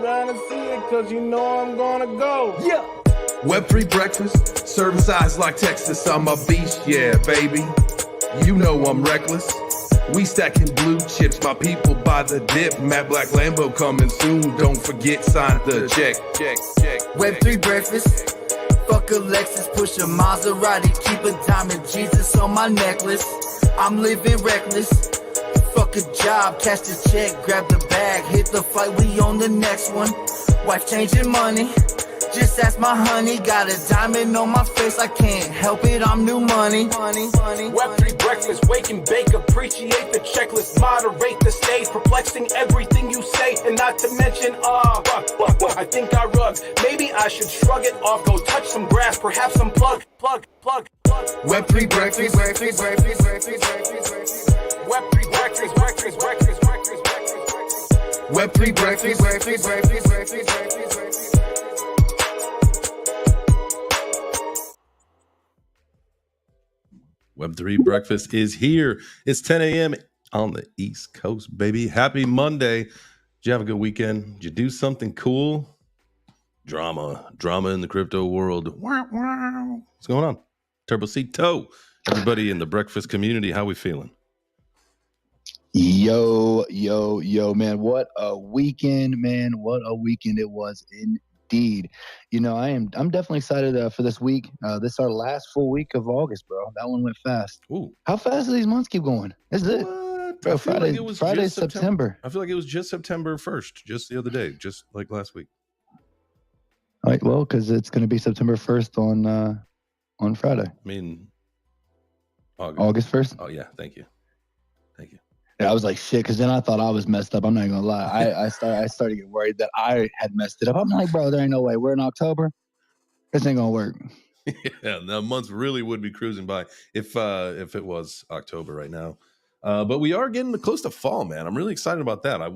down and see it, cause you know I'm gonna go. Yeah. Web3 breakfast, serving size like Texas. I'm a beast, yeah, baby. You know I'm reckless. We stacking blue chips, my people by the dip. Matte Black Lambo coming soon. Don't forget, sign the check. Web3 breakfast. Fuck a Lexus, push a Maserati, keep a diamond Jesus on my necklace. I'm living reckless. Fuck a job, cash the check, grab the bag, hit the fight, we on the next one. Wife changing money, just ask my honey. Got a diamond on my face, I can't help it, I'm new money. Web3 breakfast, wake and bake, appreciate the checklist, moderate the stage, perplexing everything you say, and not to mention, I think I rug. Maybe I should shrug it off, go touch some grass, perhaps some plug. Web3 breakfast, Web3 breakfast. Web3 breakfast. Web3 Breakfast is here. It's 10 a.m. on the East Coast, baby. Happy Monday. Did you have a good weekend? Did you do something cool? Drama in the crypto world. What's going on? Turbo Toe. Everybody in the breakfast community, how we feeling? Yo, man. What a weekend, man. What a weekend it was indeed. You know, I'm definitely excited for this week. This is our last full week of August, bro. That one went fast. Ooh. How fast do these months keep going? This is it. Bro, Friday's September. I feel like it was just September 1st, just the other day, just like last week. All right, well, because it's going to be September 1st on Friday. I mean, August 1st? Oh, yeah. Thank you. Yeah, I was like, shit, because then I thought I was messed up. I'm not going to lie. I started to get worried that I had messed it up. I'm like, bro, there ain't no way. We're in October. This ain't going to work. Yeah, the months really would be cruising by if it was October right now. But we are getting close to fall, man. I'm really excited about that. I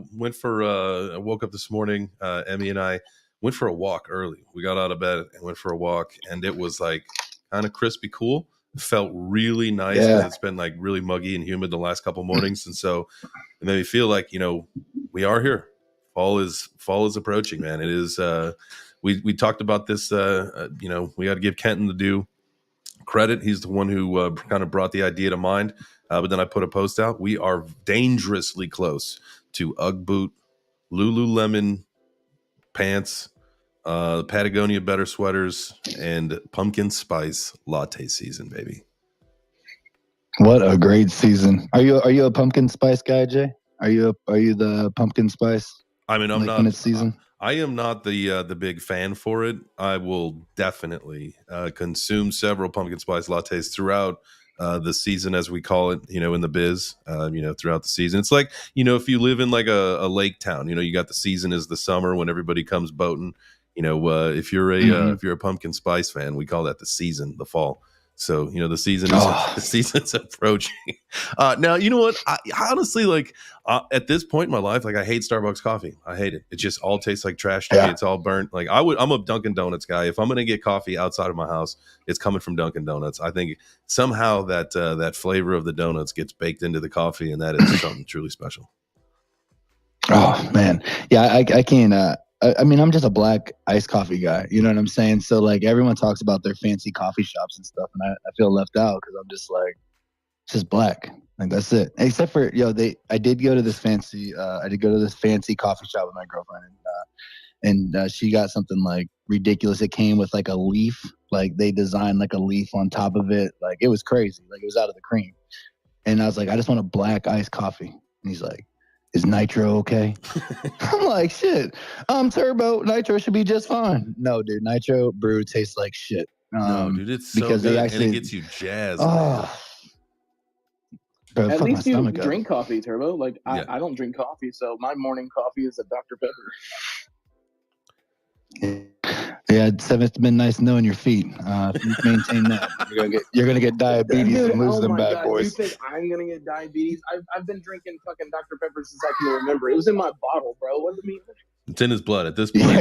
woke up this morning, Emmy and I went for a walk early. We got out of bed and went for a walk, and it was like kind of crispy cool. It felt really nice because it's been like really muggy and humid the last couple mornings. And so it made me feel like, you know, we are here. Fall is approaching, man. It is, we talked about this, you know, we got to give Kenton the due credit. He's the one who kind of brought the idea to mind. But then I put a post out. We are dangerously close to Ugg boot, Lululemon pants, Patagonia Better sweaters, and pumpkin spice latte season, baby. What a great season! Are you a pumpkin spice guy, Jay? Are you the pumpkin spice? I mean, I'm like not. When it's season? I am not the big fan for it. I will definitely consume several pumpkin spice lattes throughout the season, as we call it, you know, in the biz, you know, throughout the season. It's like, you know, if you live in like a lake town, you know, you got the season is the summer when everybody comes boating. You know, if you're a pumpkin spice fan, we call that the season, the fall. So, you know, the season's approaching. Now, you know what? I honestly, like, at this point in my life, like, I hate Starbucks coffee. I hate it. It just all tastes like trash to me. It's all burnt. Like, I'm a Dunkin' Donuts guy. If I'm gonna get coffee outside of my house, it's coming from Dunkin' Donuts. I think somehow that flavor of the donuts gets baked into the coffee, and that is something truly special. Oh man, yeah, I can't. I mean, I'm just a black iced coffee guy. You know what I'm saying? So like everyone talks about their fancy coffee shops and stuff, and I feel left out because I'm just like, it's just black. Like that's it. Except for I did go to this fancy coffee shop with my girlfriend, and she got something like ridiculous. It came with like a leaf, like they designed like a leaf on top of it. Like it was crazy. Like it was out of the cream. And I was like, I just want a black iced coffee. And he's like, is nitro okay? I'm like, shit. Turbo nitro should be just fine. No, dude, nitro brew tastes like shit. No, dude, it's so good, and it gets you jazzed. Bro, at least you drink coffee, Turbo. Like I don't drink coffee, so my morning coffee is a Dr. Pepper. Yeah, it's been nice knowing your feet. If you maintain that, you're gonna get diabetes and lose them bad God, boys. You think I'm gonna get diabetes? I've been drinking fucking Dr. Pepper since I can remember. It was in my bottle, bro. What do you mean? It's in his blood at this point. Yeah,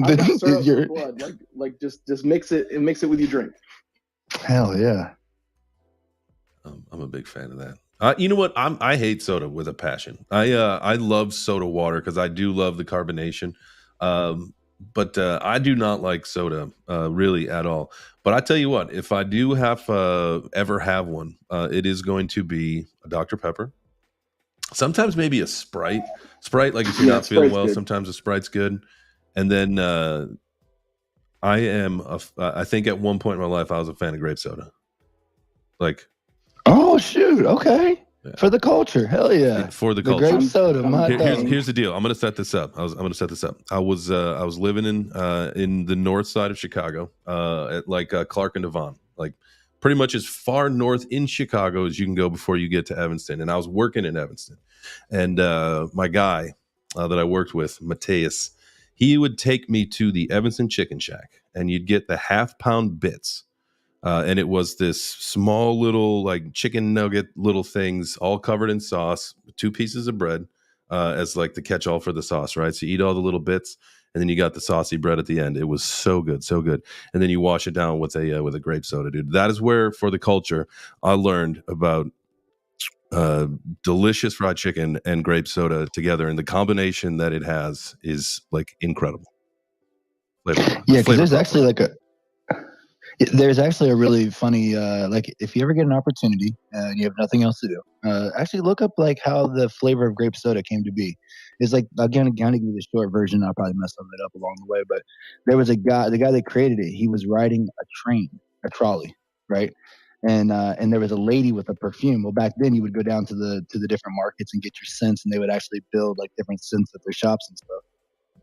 I got syrup in blood. Like just mix it and mix it with your drink. Hell yeah. I'm a big fan of that. You know what? I hate soda with a passion. I love soda water because I do love the carbonation. But I do not like soda really at all. But I tell you what, if I do have ever have one, it is going to be a Dr. Pepper. Sometimes maybe a Sprite. Sprite, like if you're Yeah, not feeling Sprite's well, good. sometimes a Sprite's good. And then I think at one point in my life I was a fan of grape soda. Like, Oh shoot! Okay, yeah, for the culture, hell yeah. for the The culture. grape soda, my Here's dog. here's the deal. I'm gonna set this up. I'm gonna set this up. I was living in the north side of Chicago, at like Clark and Devon, like pretty much as far north in Chicago as you can go before you get to Evanston. And I was working in Evanston, and my guy that I worked with, Mateus, he would take me to the Evanston Chicken Shack, and you'd get the half-pound bits. And it was this small little like chicken nugget little things all covered in sauce, with two pieces of bread as like the catch-all for the sauce, right? So you eat all the little bits, and then you got the saucy bread at the end. It was so good, so good. And then you wash it down with a grape soda, dude. That is where, for the culture, I learned about delicious fried chicken and grape soda together, and the combination that it has is like incredible. Yeah, because Flavor there's profile. actually there's actually a really funny like if you ever get an opportunity and you have nothing else to do, actually look up like how the flavor of grape soda came to be. It's like again, I'm gonna give you the short version. I'll probably mess some of it up along the way, but there was a guy, the guy that created it. He was riding a train, a trolley, right? And there was a lady with a perfume. Well, back then you would go down to the different markets and get your scents, and they would actually build like different scents at their shops and stuff.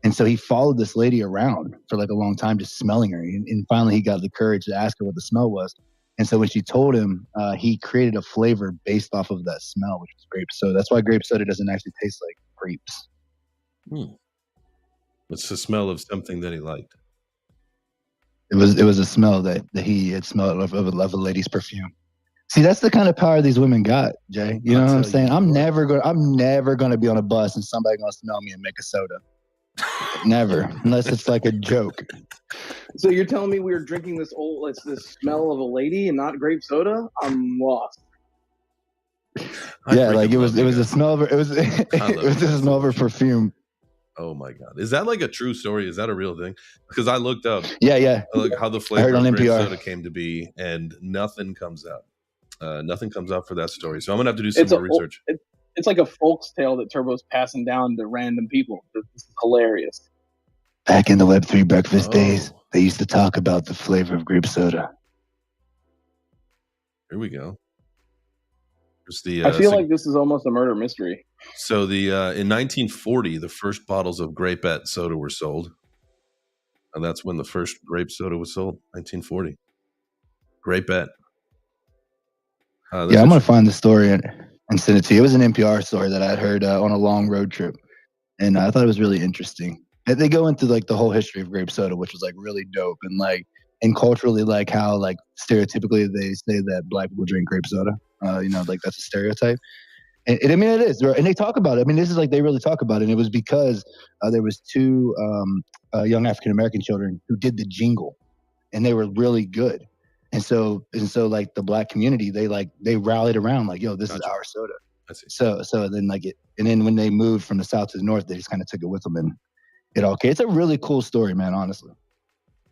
And so he followed this lady around for like a long time, just smelling her. And finally, he got the courage to ask her what the smell was. And so when she told him, he created a flavor based off of that smell, which was grape soda. That's why grape soda doesn't actually taste like grapes. It's the smell of something that he liked. It was a smell that he had smelled of a lady's perfume. See, that's the kind of power these women got, Jay. You know what I'm saying? I'm never going to be on a bus and somebody going to smell me and make a soda. Never, unless it's like a joke. So you're telling me we were drinking this smell of a lady and not grape soda? I'm lost. Yeah, like it was a smell of it was a smell of her perfume. Oh my god, is that like a true story? Is that a real thing? Because I looked up, yeah, like how the flavor of grape soda came to be, and nothing comes out. Nothing comes out for that story. So I'm gonna have to do some more research. It's like a folk's tale that Turbo's passing down to random people. This is hilarious. Back in the Web3 Breakfast days, they used to talk about the flavor of grape soda. Here we go. I feel like this is almost a murder mystery. So in 1940, the first bottles of Grapette soda were sold, and that's when the first grape soda was sold. 1940. Grapette. Yeah, I'm gonna find the story and send it to you. It was an NPR story that I had heard on a long road trip, and I thought it was really interesting. And they go into like the whole history of grape soda, which was like really dope, and like and culturally, like how like stereotypically they say that black people drink grape soda. You know, like that's a stereotype. And I mean, it is, and they talk about it. I mean, this is like they really talk about it. And it was because there was two young African American children who did the jingle, and they were really good. And so like the black community, they rallied around like, yo, this is our soda. So then and then when they moved from the south to the north, they just kind of took it with them, and it all came. It's a really cool story, man. Honestly.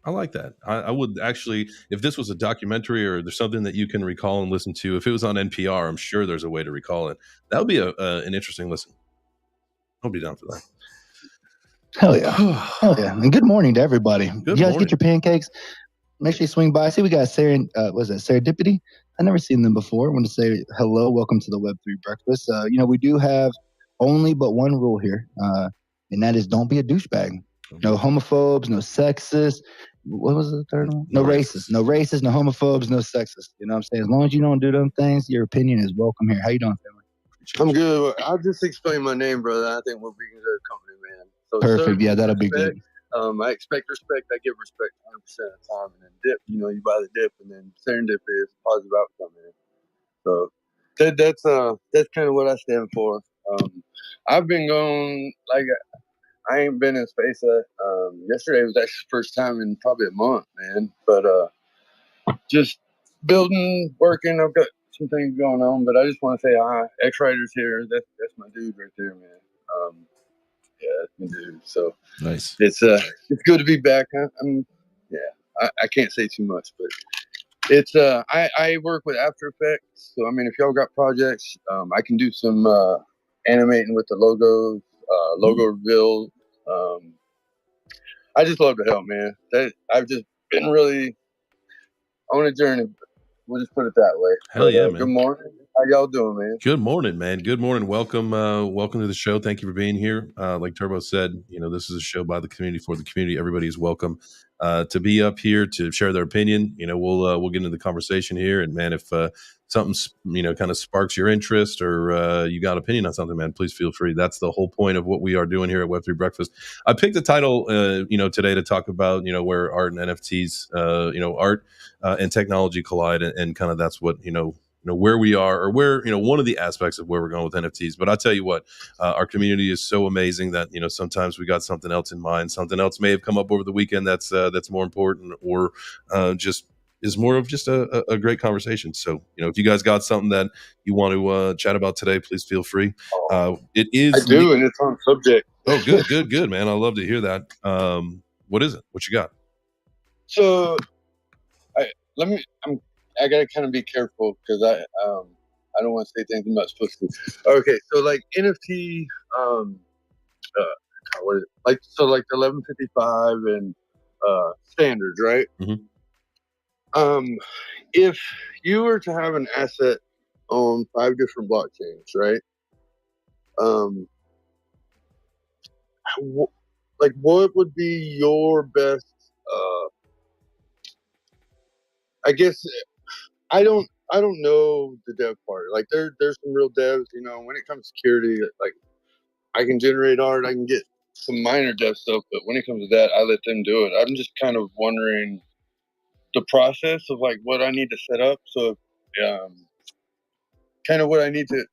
I like that. I would actually, if this was a documentary or there's something that you can recall and listen to, if it was on NPR, I'm sure there's a way to recall it. That would be an interesting listen. I'll be down for that. Hell yeah. Hell yeah. And good morning to everybody. You guys get your pancakes? Make sure you swing by. I see we got Serendipity. I've never seen them before. I want to say hello. Welcome to the Web3 Breakfast. You know, we do have only but one rule here, and that is don't be a douchebag. No homophobes, no sexists. What was the third one? No racists. No racists, no homophobes, no sexists. You know what I'm saying? As long as you don't do them things, your opinion is welcome here. How you doing, family? I'm good. I'll just explain my name, brother. I think we'll be a good company, man. So perfect. Yeah, that'll be good. I expect respect. I give respect 100% of the time. And then dip, you know, you buy the dip, and then serendipity is a positive outcome, man. So that's kind of what I stand for. I've been going like I ain't been in space. Yesterday was actually the first time in probably a month, man. But just building, working. I've got some things going on, but I just want to say hi. X Rider's here. That's my dude right there, man. Yeah, that's my dude. So Nice. it's good to be back. I can't say too much, but it's I work with After Effects. So I mean, if y'all got projects, I can do some animating with the logos, logo reveal. I just love to help, man. I've just been really on a journey. We'll just put it that way. Hell yeah, man. Good morning. How y'all doing, man? Good morning, man. Good morning. Welcome to the show. Thank you for being here. Like Turbo said, this is a show by the community for the community. Everybody is welcome to be up here to share their opinion. We'll get into the conversation here, and man, if something kind of sparks your interest, or you got opinion on something, man, please feel free. That's the whole point of what we are doing here at Web3 Breakfast. I picked the title today to talk about where art and NFTs art and technology collide, and kind of that's what where we are, or where one of the aspects of where we're going with NFTs. But I tell you what, our community is so amazing that sometimes we got something else in mind. Something else may have come up over the weekend that's more important, or just is more of just a great conversation. So if you guys got something that you want to chat about today, please feel free. It is I do, and it's on subject. Oh, good, man. I love to hear that. What is it? What you got? So I gotta kind of be careful because I don't want to say things I'm not supposed to. Okay, so like NFT, what is it? Like the 1155 and standards, right? Mm-hmm. If you were to have an asset on 5 different blockchains, right? What would be your best? I guess I don't know the dev part. Like there's some real devs, when it comes to security, like I can generate art, I can get some minor dev stuff, but when it comes to that, I let them do it. I'm just kind of wondering the process of like what I need to set up. So kind of what I need to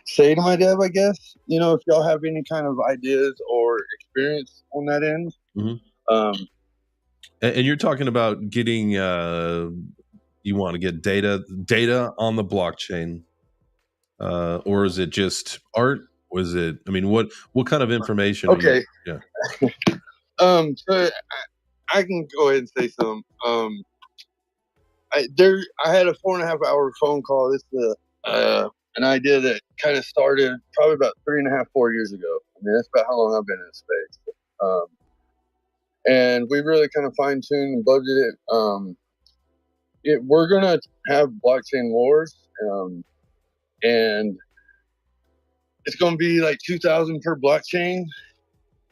say to my dev, I guess, if y'all have any kind of ideas or experience on that end. Mm-hmm. And you're talking about getting you want to get data on the blockchain, or is it just art? Was it? I mean, what kind of information? Okay. Yeah. So I can go ahead and say some. I had a 4.5 hour phone call. This is an idea that kind of started probably about 3.5, 4 years ago. I mean, that's about how long I've been in space. And we really kind of fine tuned and budgeted it. We're gonna have blockchain wars, and it's gonna be like 2,000 per blockchain.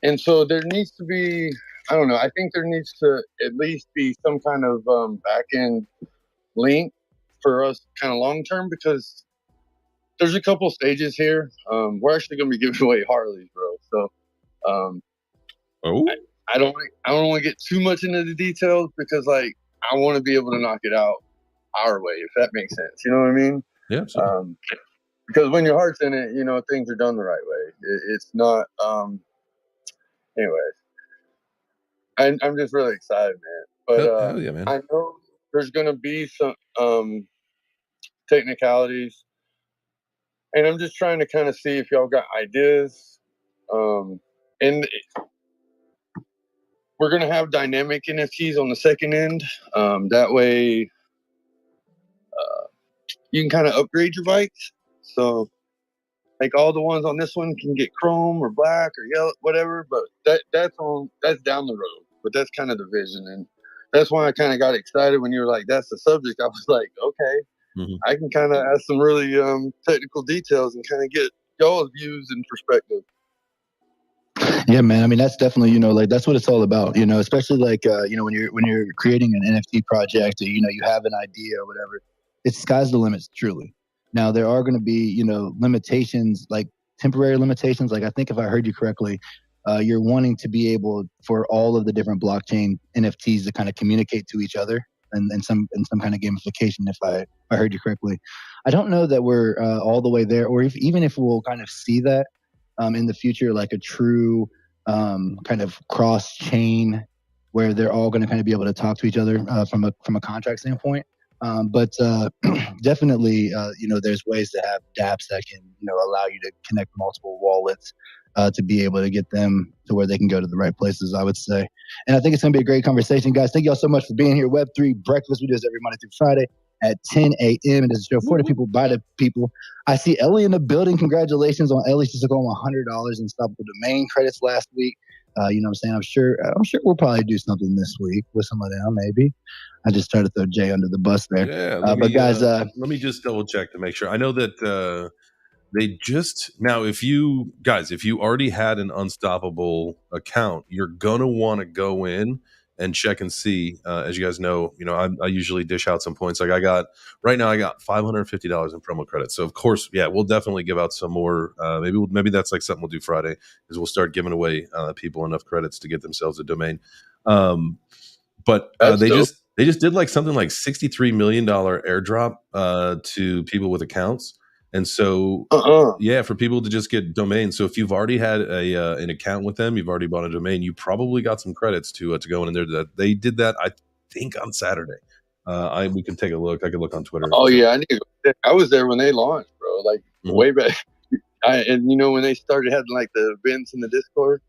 And so there needs to be, I don't know, I think there needs to at least be some kind of back end link for us kind of long term, because there's a couple stages here. We're actually going to be giving away Harleys, bro. So I don't want to get too much into the details, because like I want to be able to knock it out our way, if that makes sense. You know what I mean? Yeah, absolutely. Because when your heart's in it, things are done the right way. It's not. Anyways, I'm just really excited, man. But hell yeah, man. I know there's going to be some technicalities, and I'm just trying to kind of see if y'all got ideas. And we're going to have dynamic NFTs on the second end. That way you can kind of upgrade your bikes. So like all the ones on this one can get chrome or black or yellow, whatever. But that's down the road. But that's kind of the vision. And that's why I kind of got excited when you were like, that's the subject. I was like, okay, mm-hmm. I can kind of ask some really technical details and kind of get y'all's views and perspective. Yeah, man. I mean, that's definitely, like that's what it's all about, especially like, when you're creating an NFT project, or, you have an idea or whatever, it's sky's the limits, truly. Now, there are going to be, limitations, like temporary limitations. Like, I think if I heard you correctly, you're wanting to be able for all of the different blockchain NFTs to kind of communicate to each other and some kind of gamification, if I heard you correctly. I don't know that we're all the way there, or even if we'll kind of see that in the future, like a true kind of cross chain where they're all going to kind of be able to talk to each other from a contract standpoint. But definitely, there's ways to have dApps that can, allow you to connect multiple wallets to be able to get them to where they can go to the right places, I would say. And I think it's going to be a great conversation, guys. Thank y'all so much for being here. Web3 Breakfast. We do this every Monday through Friday at 10 a.m. It is a show for the people, by the people. I see Ellie in the building. Congratulations on Ellie. She took home $100 in stoppable domain credits last week. You know what I'm saying? I'm sure we'll probably do something this week with some of them, maybe. I just tried to throw Jay under the bus there. Yeah, But guys, let me just double check to make sure. I know that they just now, if you already had an Unstoppable account, you're gonna want to go in and check and see. As you guys know, I usually dish out some points. Like I got $550 in promo credits. So of course, yeah, we'll definitely give out some more. Maybe that's like something we'll do Friday, is we'll start giving away people enough credits to get themselves a domain. But they dope. just did like something like $63 million airdrop to people with accounts. And so, yeah, for people to just get domains. So if you've already had an account with them, you've already bought a domain, you probably got some credits to go in there. They did that, I think, on Saturday. We can take a look. I could look on Twitter. Oh yeah, I need to go. I was there when they launched, bro. Like way back. And when they started having like the events in the Discord.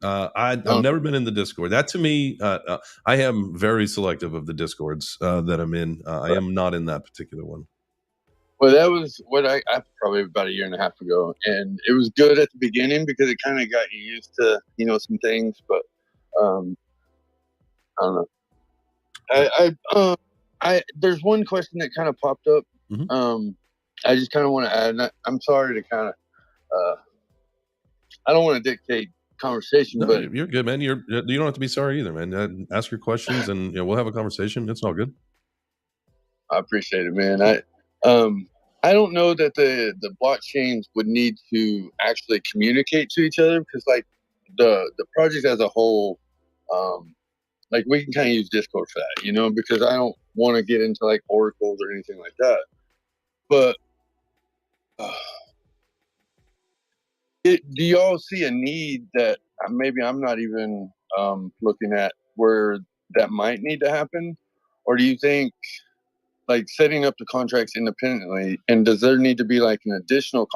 I've never been in the Discord. That to me, I am very selective of the Discords that I'm in. I am not in that particular one. Well, that was what I probably about a year and a half ago, and it was good at the beginning because it kind of got you used to some things. But I don't know. There's one question that kind of popped up. I just kind of want to add. And I'm sorry to kind of. I don't want to dictate conversation, No, but you're good, man. You don't have to be sorry either, man. Ask your questions, and we'll have a conversation. It's all good. I appreciate it, man. I don't know that the blockchains would need to actually communicate to each other, because like the project as a whole, like we can kind of use Discord for that, because I don't want to get into like oracles or anything like that. But do y'all see a need that maybe I'm not even looking at where that might need to happen? Or do you think like setting up the contracts independently, and does there need to be like an additional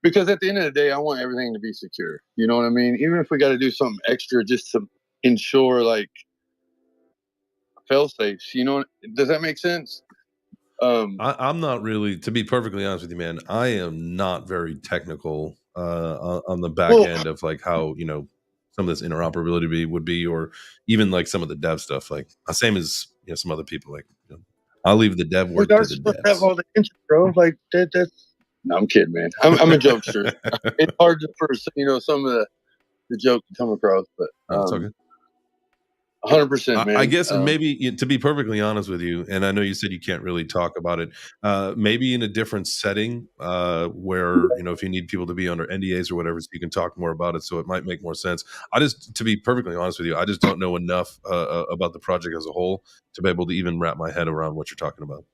because at the end of the day, I want everything to be secure. You know what I mean? Even if we got to do something extra just to ensure like fail safes, does that make sense? I'm not really, to be perfectly honest with you, man, I am not very technical on the back end of like how, some of this interoperability would be, or even like some of the dev stuff, like same as, some other people, like, I'll leave the dev work to the devs. Have all the interest, bro. Like that's. No, I'm kidding, man. I'm a jokester. It's hard for some of the joke to come across, but that's okay. 100%, man. I guess maybe, to be perfectly honest with you, and I know you said you can't really talk about it, maybe in a different setting where, if you need people to be under NDAs or whatever, so you can talk more about it, so it might make more sense. To be perfectly honest with you, I just don't know enough about the project as a whole to be able to even wrap my head around what you're talking about.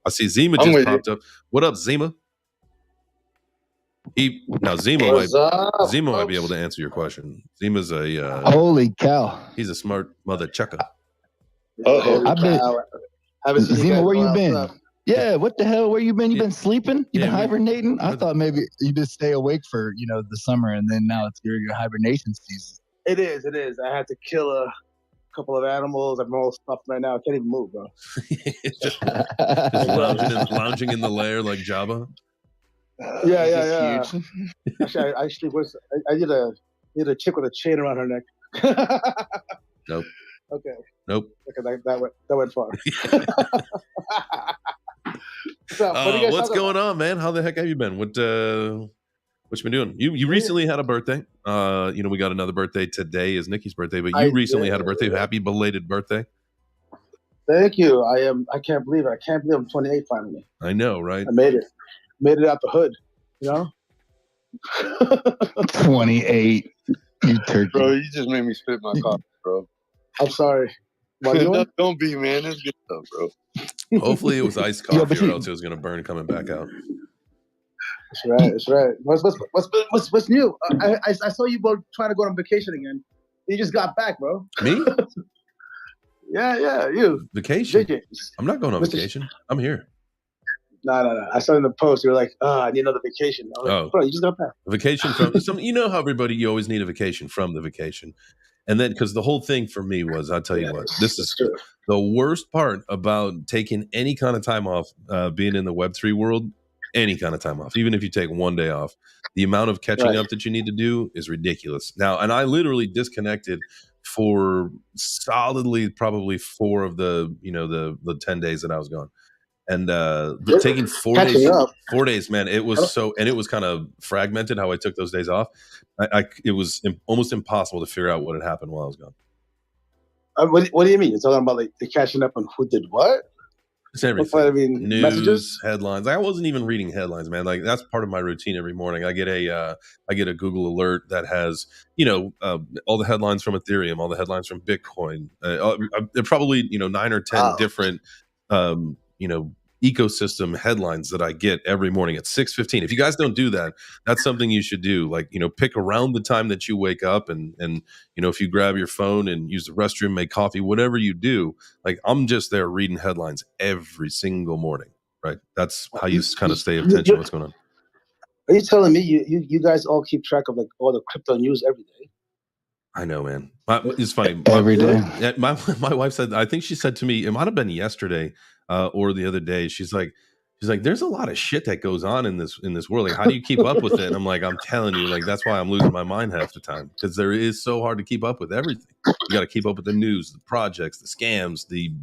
I see Zima just popped up. What up, Zima? Zima might be able to answer your question. Zima's holy cow. He's a smart mother chucker. Zima, where you been? Yeah, what the hell? Where you been? You been sleeping? You been hibernating? I thought maybe you just stay awake for the summer, and then now it's your hibernation season. It is. I had to kill a couple of animals. I'm all stuffed right now. I can't even move, bro. just lounging in the lair like Jabba. Yeah. Actually, I did a chick with a chain around her neck. Nope. Okay. Nope. Okay, that went far. What's going on, man? How the heck have you been? What you been doing? You recently had a birthday. We got another birthday today is Nikki's birthday, but you recently had a birthday. Happy belated birthday. Thank you. I can't believe it. I can't believe I'm 28 finally. I know, right? I made it out the hood, 28. You turkey. Bro, you just made me spit my coffee, bro. I'm sorry. Don't be, man. That's good stuff, bro. Hopefully it was iced coffee, or else it was gonna burn coming back out. That's right. What's new? I saw you both trying to go on vacation again. You just got back, bro. Me? Yeah, you. Vacation. JJ. I'm not going on vacation. I'm here. No. I saw in the post, you were like, I need another vacation. I was like, bro, you just got back. Vacation from some, you know how everybody, you always need a vacation from the vacation. And then, because the whole thing for me was, I'll tell you what, this is the worst part about taking any kind of time off, being in the Web3 world, any kind of time off, even if you take one day off, the amount of catching up that you need to do is ridiculous. Now, and I literally disconnected for solidly probably 4 of the, the 10 days that I was gone. And taking 4 days, 4 days, man, it was so, and it was kind of fragmented how I took those days off. It was almost impossible to figure out what had happened while I was gone. What do you mean? You're talking about like the catching up on who did what? It's everything. I mean, news, messages? headlines. I wasn't even reading headlines, man. Like that's part of my routine every morning. I get a Google alert that has all the headlines from Ethereum, all the headlines from Bitcoin. There are probably 9 or 10 different ecosystem headlines that I get every morning at 6:15. If you guys don't do that, that's something you should do. Like, pick around the time that you wake up and if you grab your phone and use the restroom, make coffee, whatever you do, like I'm just there reading headlines every single morning, right? That's how you kind of stay attention to what's going on. Are you telling me you guys all keep track of like all the crypto news every day? I know, man. It's funny. Every day. My wife said, I think she said to me, it might have been yesterday or the other day. She's like, there's a lot of shit that goes on in this world. Like, how do you keep up with it? And I'm like, I'm telling you, like, that's why I'm losing my mind half the time, because there is so hard to keep up with everything. You got to keep up with the news, the projects, the scams, the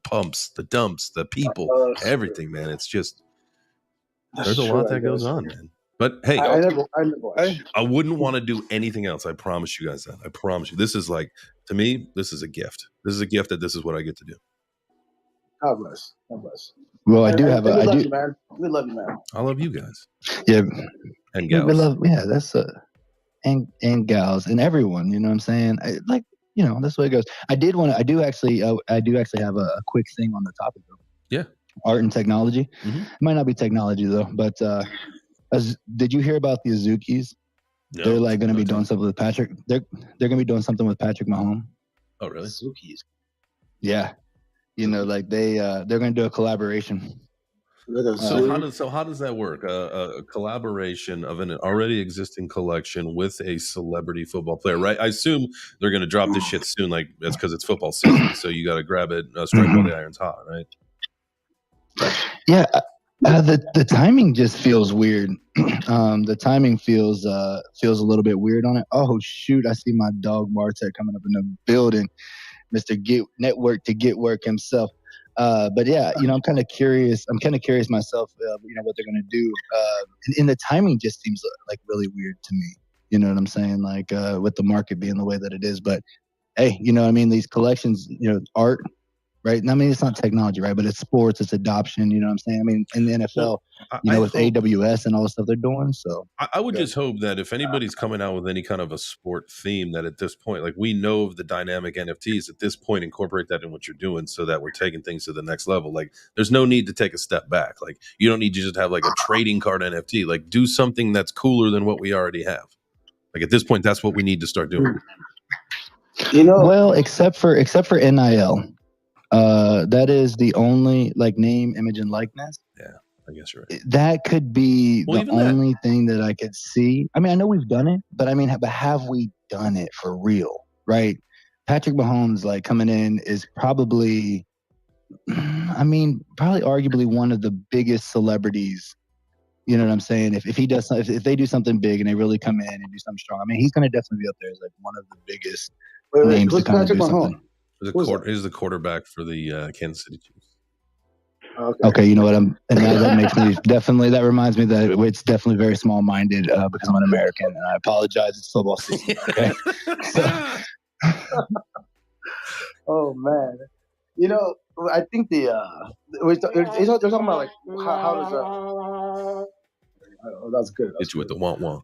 pumps, the dumps, the people, everything, man. It's just, there's a lot that goes on, man. But hey, I wouldn't want to do anything else. I promise you guys that. I promise you. This is like, to me, this is a gift. This is a gift that this is what I get to do. God bless. God bless. Well, I do have we love you, man. We love you, man. I love you guys. Yeah. And gals. That's and gals and everyone, you know what I'm saying? That's the way it goes. I do actually have a quick thing on the topic though. Yeah. Art and technology. Mm-hmm. It might not be technology though, but did you hear about the Azukis? No, they're like going to be doing something with Patrick. They're going to be doing something with Patrick Mahomes. Oh, really? Azukis. Yeah. Like they're going to do a collaboration. So how does that work? A collaboration of an already existing collection with a celebrity football player, right? I assume they're going to drop this shit soon. Like that's because it's football season, so you got to grab it, strike while the iron's hot, right? Yeah. The timing just feels weird. The timing feels a little bit weird on it. Oh shoot! I see my dog Martek coming up in the building, Mr. Network to get work himself. But yeah, I'm kind of curious. I'm kind of curious myself. What they're gonna do. And the timing just seems like really weird to me. You know what I'm saying? Like with the market being the way that it is. But hey, these collections, art. Right. I mean, it's not technology, right? But it's sports, it's adoption. You know what I'm saying? I mean, in the NFL, with AWS and all the stuff they're doing. So I would just hope that if anybody's coming out with any kind of a sport theme, that at this point, like we know of the dynamic NFTs, at this point, incorporate that in what you're doing so that we're taking things to the next level. Like there's no need to take a step back. Like you don't need to just have like a trading card NFT. Like do something that's cooler than what we already have. Like at this point, that's what we need to start doing. Well, except for NIL. That is the only like name, image, and likeness. Yeah, I guess you're right. That could be the only thing that I could see. I mean, I know we've done it, but have we done it for real? Right? Patrick Mahomes, like coming in, is probably, probably arguably one of the biggest celebrities. You know what I'm saying? If he does, if they do something big and they really come in and do something strong, he's going to definitely be up there as like one of the biggest names to kind of do something. He's the quarterback for the Kansas City Chiefs. Okay, you know what? And that makes me that reminds me that it's definitely very small-minded because I'm an American, and I apologize. It's football season. Okay. Oh man, I think they're talking about like how does that's good. Hit you with the womp womp.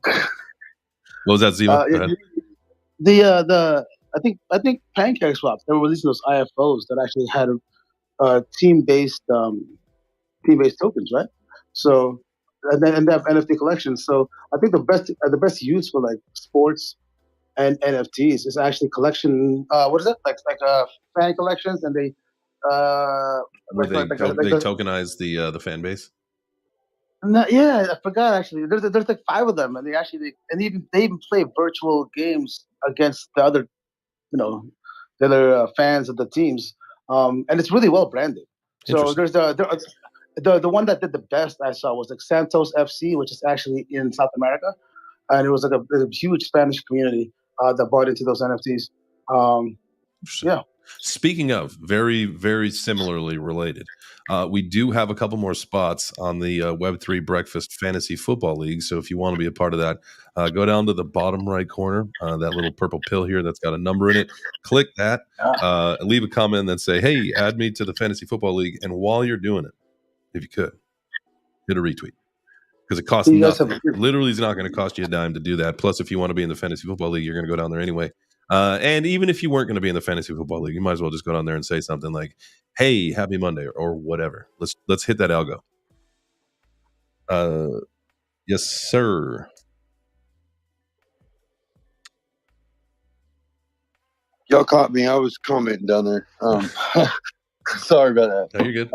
What was that, Zima? I think Pancake Swaps, they were releasing those IFOs that actually had team-based tokens, right? So and they have NFT collections. So I think the best use for like sports and NFTs. It's actually collection. What is it? Like fan collections, and they Where they like tokenize the fan base. no, yeah, I forgot actually. There's like 5 of them, and they even play virtual games against you know the other fans of the teams, and it's really well branded. So Interesting. there's the one that did the best I saw was like Santos FC, which is actually in South America, and it was like a huge Spanish community that bought into those NFTs. Yeah. Speaking of, very, very similarly related, we do have a couple more spots on the Web3 Breakfast Fantasy Football League. So if you want to be a part of that, go down to the bottom right corner, that little purple pill here that's got a number in it. Click that, leave a comment that say, hey, add me to the Fantasy Football League. And while you're doing it, if you could, hit a retweet. Because it costs nothing. Literally, it's not going to cost you a dime to do that. Plus, if you want to be in the Fantasy Football League, you're going to go down there anyway. And even if you weren't going to be in the Fantasy Football League, you might as well just go down there and say something like, hey, happy Monday, or whatever. Let's hit that algo. Yes, sir. Y'all caught me. I was commenting down there. Sorry about that. No, you're good.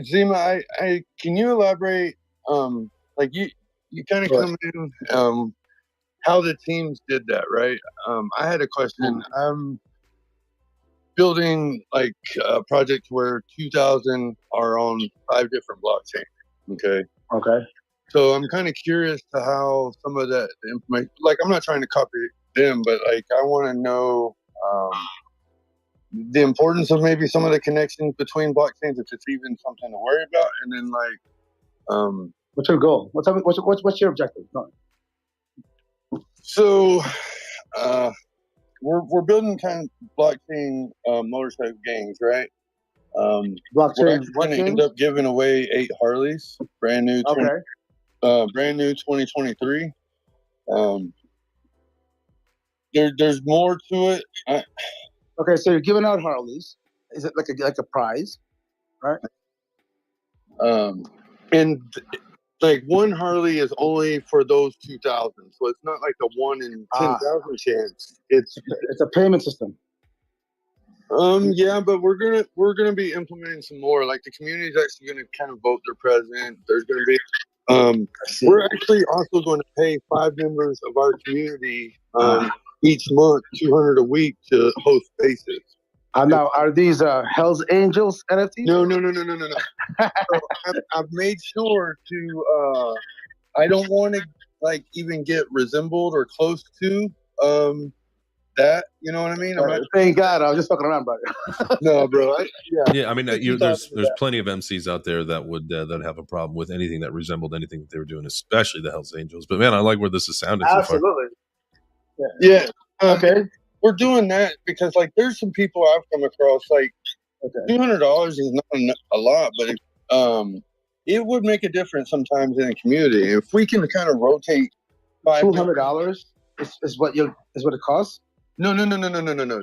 Zima, I can you elaborate? Like you kind of come in, how the teams did that, right? I had a question. I'm building like a project where 2,000 are on 5 different blockchains. Okay. So I'm kind of curious to how some of that information, like I'm not trying to copy them, but like I want to know the importance of maybe some of the connections between blockchains, if it's even something to worry about, and then like, what's your goal? What's your objective? No. So we're building kind of blockchain motorcycle gangs, right? Blockchain. We're going to end up giving away 8 Harleys, brand new 2023. There's more to it. Okay, so you're giving out Harleys. Is it like a prize, right? And like one Harley is only for those 2,000, so it's not like a 1 in 10,000 chance. It's a payment system. Yeah, but we're gonna be implementing some more. Like the community is actually gonna kind of vote their president. There's gonna be we're actually also going to pay 5 members of our community each month $200 a week to host spaces. Now, are these Hell's Angels NFTs? No. So I've made sure to I don't want to like even get resembled or close to that. You know what I mean? Thank God, I was just fucking around, brother. No, bro. Yeah, I mean, there's plenty of MCs out there that would that have a problem with anything that resembled anything that they were doing, especially the Hells Angels. But man, I like where this is sounding so far. Absolutely. Yeah. Okay. We're doing that because like there's some people I've come across like $200 is not a lot, but it would make a difference sometimes in the community if we can kind of rotate. $200 is what it costs. No.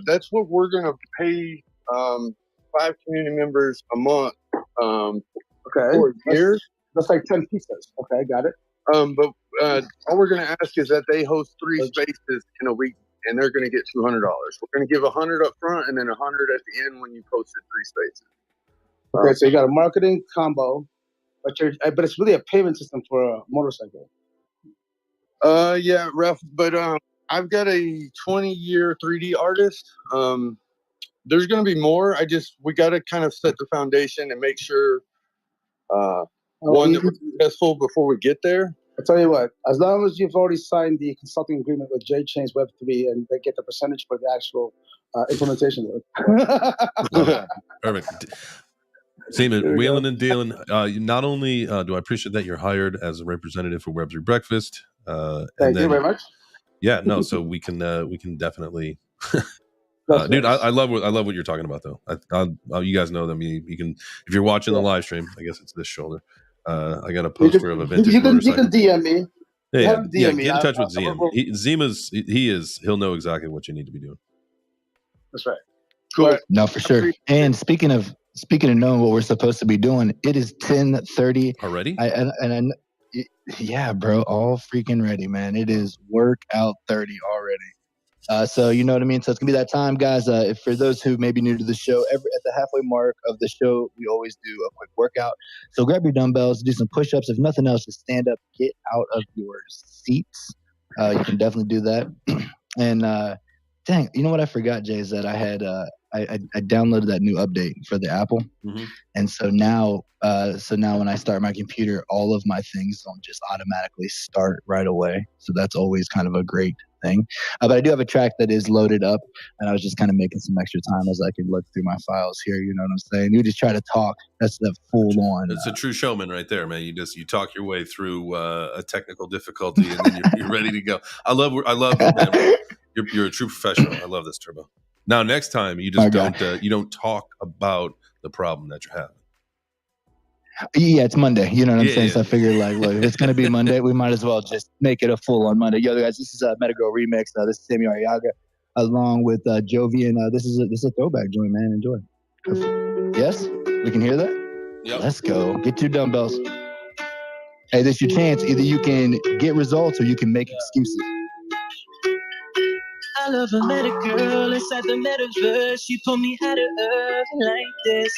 That's what we're gonna pay 5 community members a month. Okay. For a year. That's like 10 pieces. Okay, got it. But all we're gonna ask is that they host 3 spaces in a week, and they're gonna get $200. We're gonna give $100 up front and then $100 at the end when you posted 3 spaces. Okay, so you got a marketing combo, but it's really a payment system for a motorcycle. Yeah, rough. But I've got a 20-year 3D artist. There's going to be more. We got to kind of set the foundation and make sure that we're successful before we get there. I'll tell you what, as long as you've already signed the consulting agreement with J-Chain's Web3 and they get the percentage for the actual implementation work. Perfect. Seaman, wheeling and dealing. Not only do I appreciate that you're hired as a representative for Web3 Breakfast. Thank you very much. Yeah, no. So we can definitely, dude. I love what you're talking about, though. You guys know them. You can, if you're watching the live stream. I guess it's this shoulder. I got a poster of a vintage motorcycle. You can DM me. Yeah, get in touch with Zima. He'll know exactly what you need to be doing. That's right. Cool. No, for sure. And speaking of knowing what we're supposed to be doing, it is 10:30 already. Yeah, bro, all freaking ready, man. It is workout 30 already. So you know what I mean? So it's gonna be that time, guys. If for those who may be new to the show, at the halfway mark of the show, we always do a quick workout. So grab your dumbbells, do some push-ups. If nothing else, just stand up, get out of your seats. You can definitely do that. And dang, you know what I forgot, Jay, is that I had I downloaded that new update for the Apple. Mm-hmm. And so now when I start my computer, all of my things don't just automatically start right away. So that's always kind of a great thing. But I do have a track that is loaded up, and I was just kind of making some extra time as I could look through my files here. You know what I'm saying? You just try to talk. That's the full on. It's a true showman right there, man. You talk your way through a technical difficulty, and then you're ready to go. I love, man. You're a true professional. I love this, Turbo. Now, next time you just don't talk about the problem that you're having. Yeah, it's Monday. You know what I'm saying? So I figured, like, look, if it's going to be Monday, we might as well just make it a full on Monday. Yo, guys, this is a Metago remix. This is Sammy Ariaga along with Jovi, and this is a throwback joint, man. Enjoy. Yes? We can hear that? Yep. Let's go. Get your dumbbells. Hey, this is your chance. Either you can get results or you can make excuses. I love a meta girl inside the metaverse. She put me out of earth like this.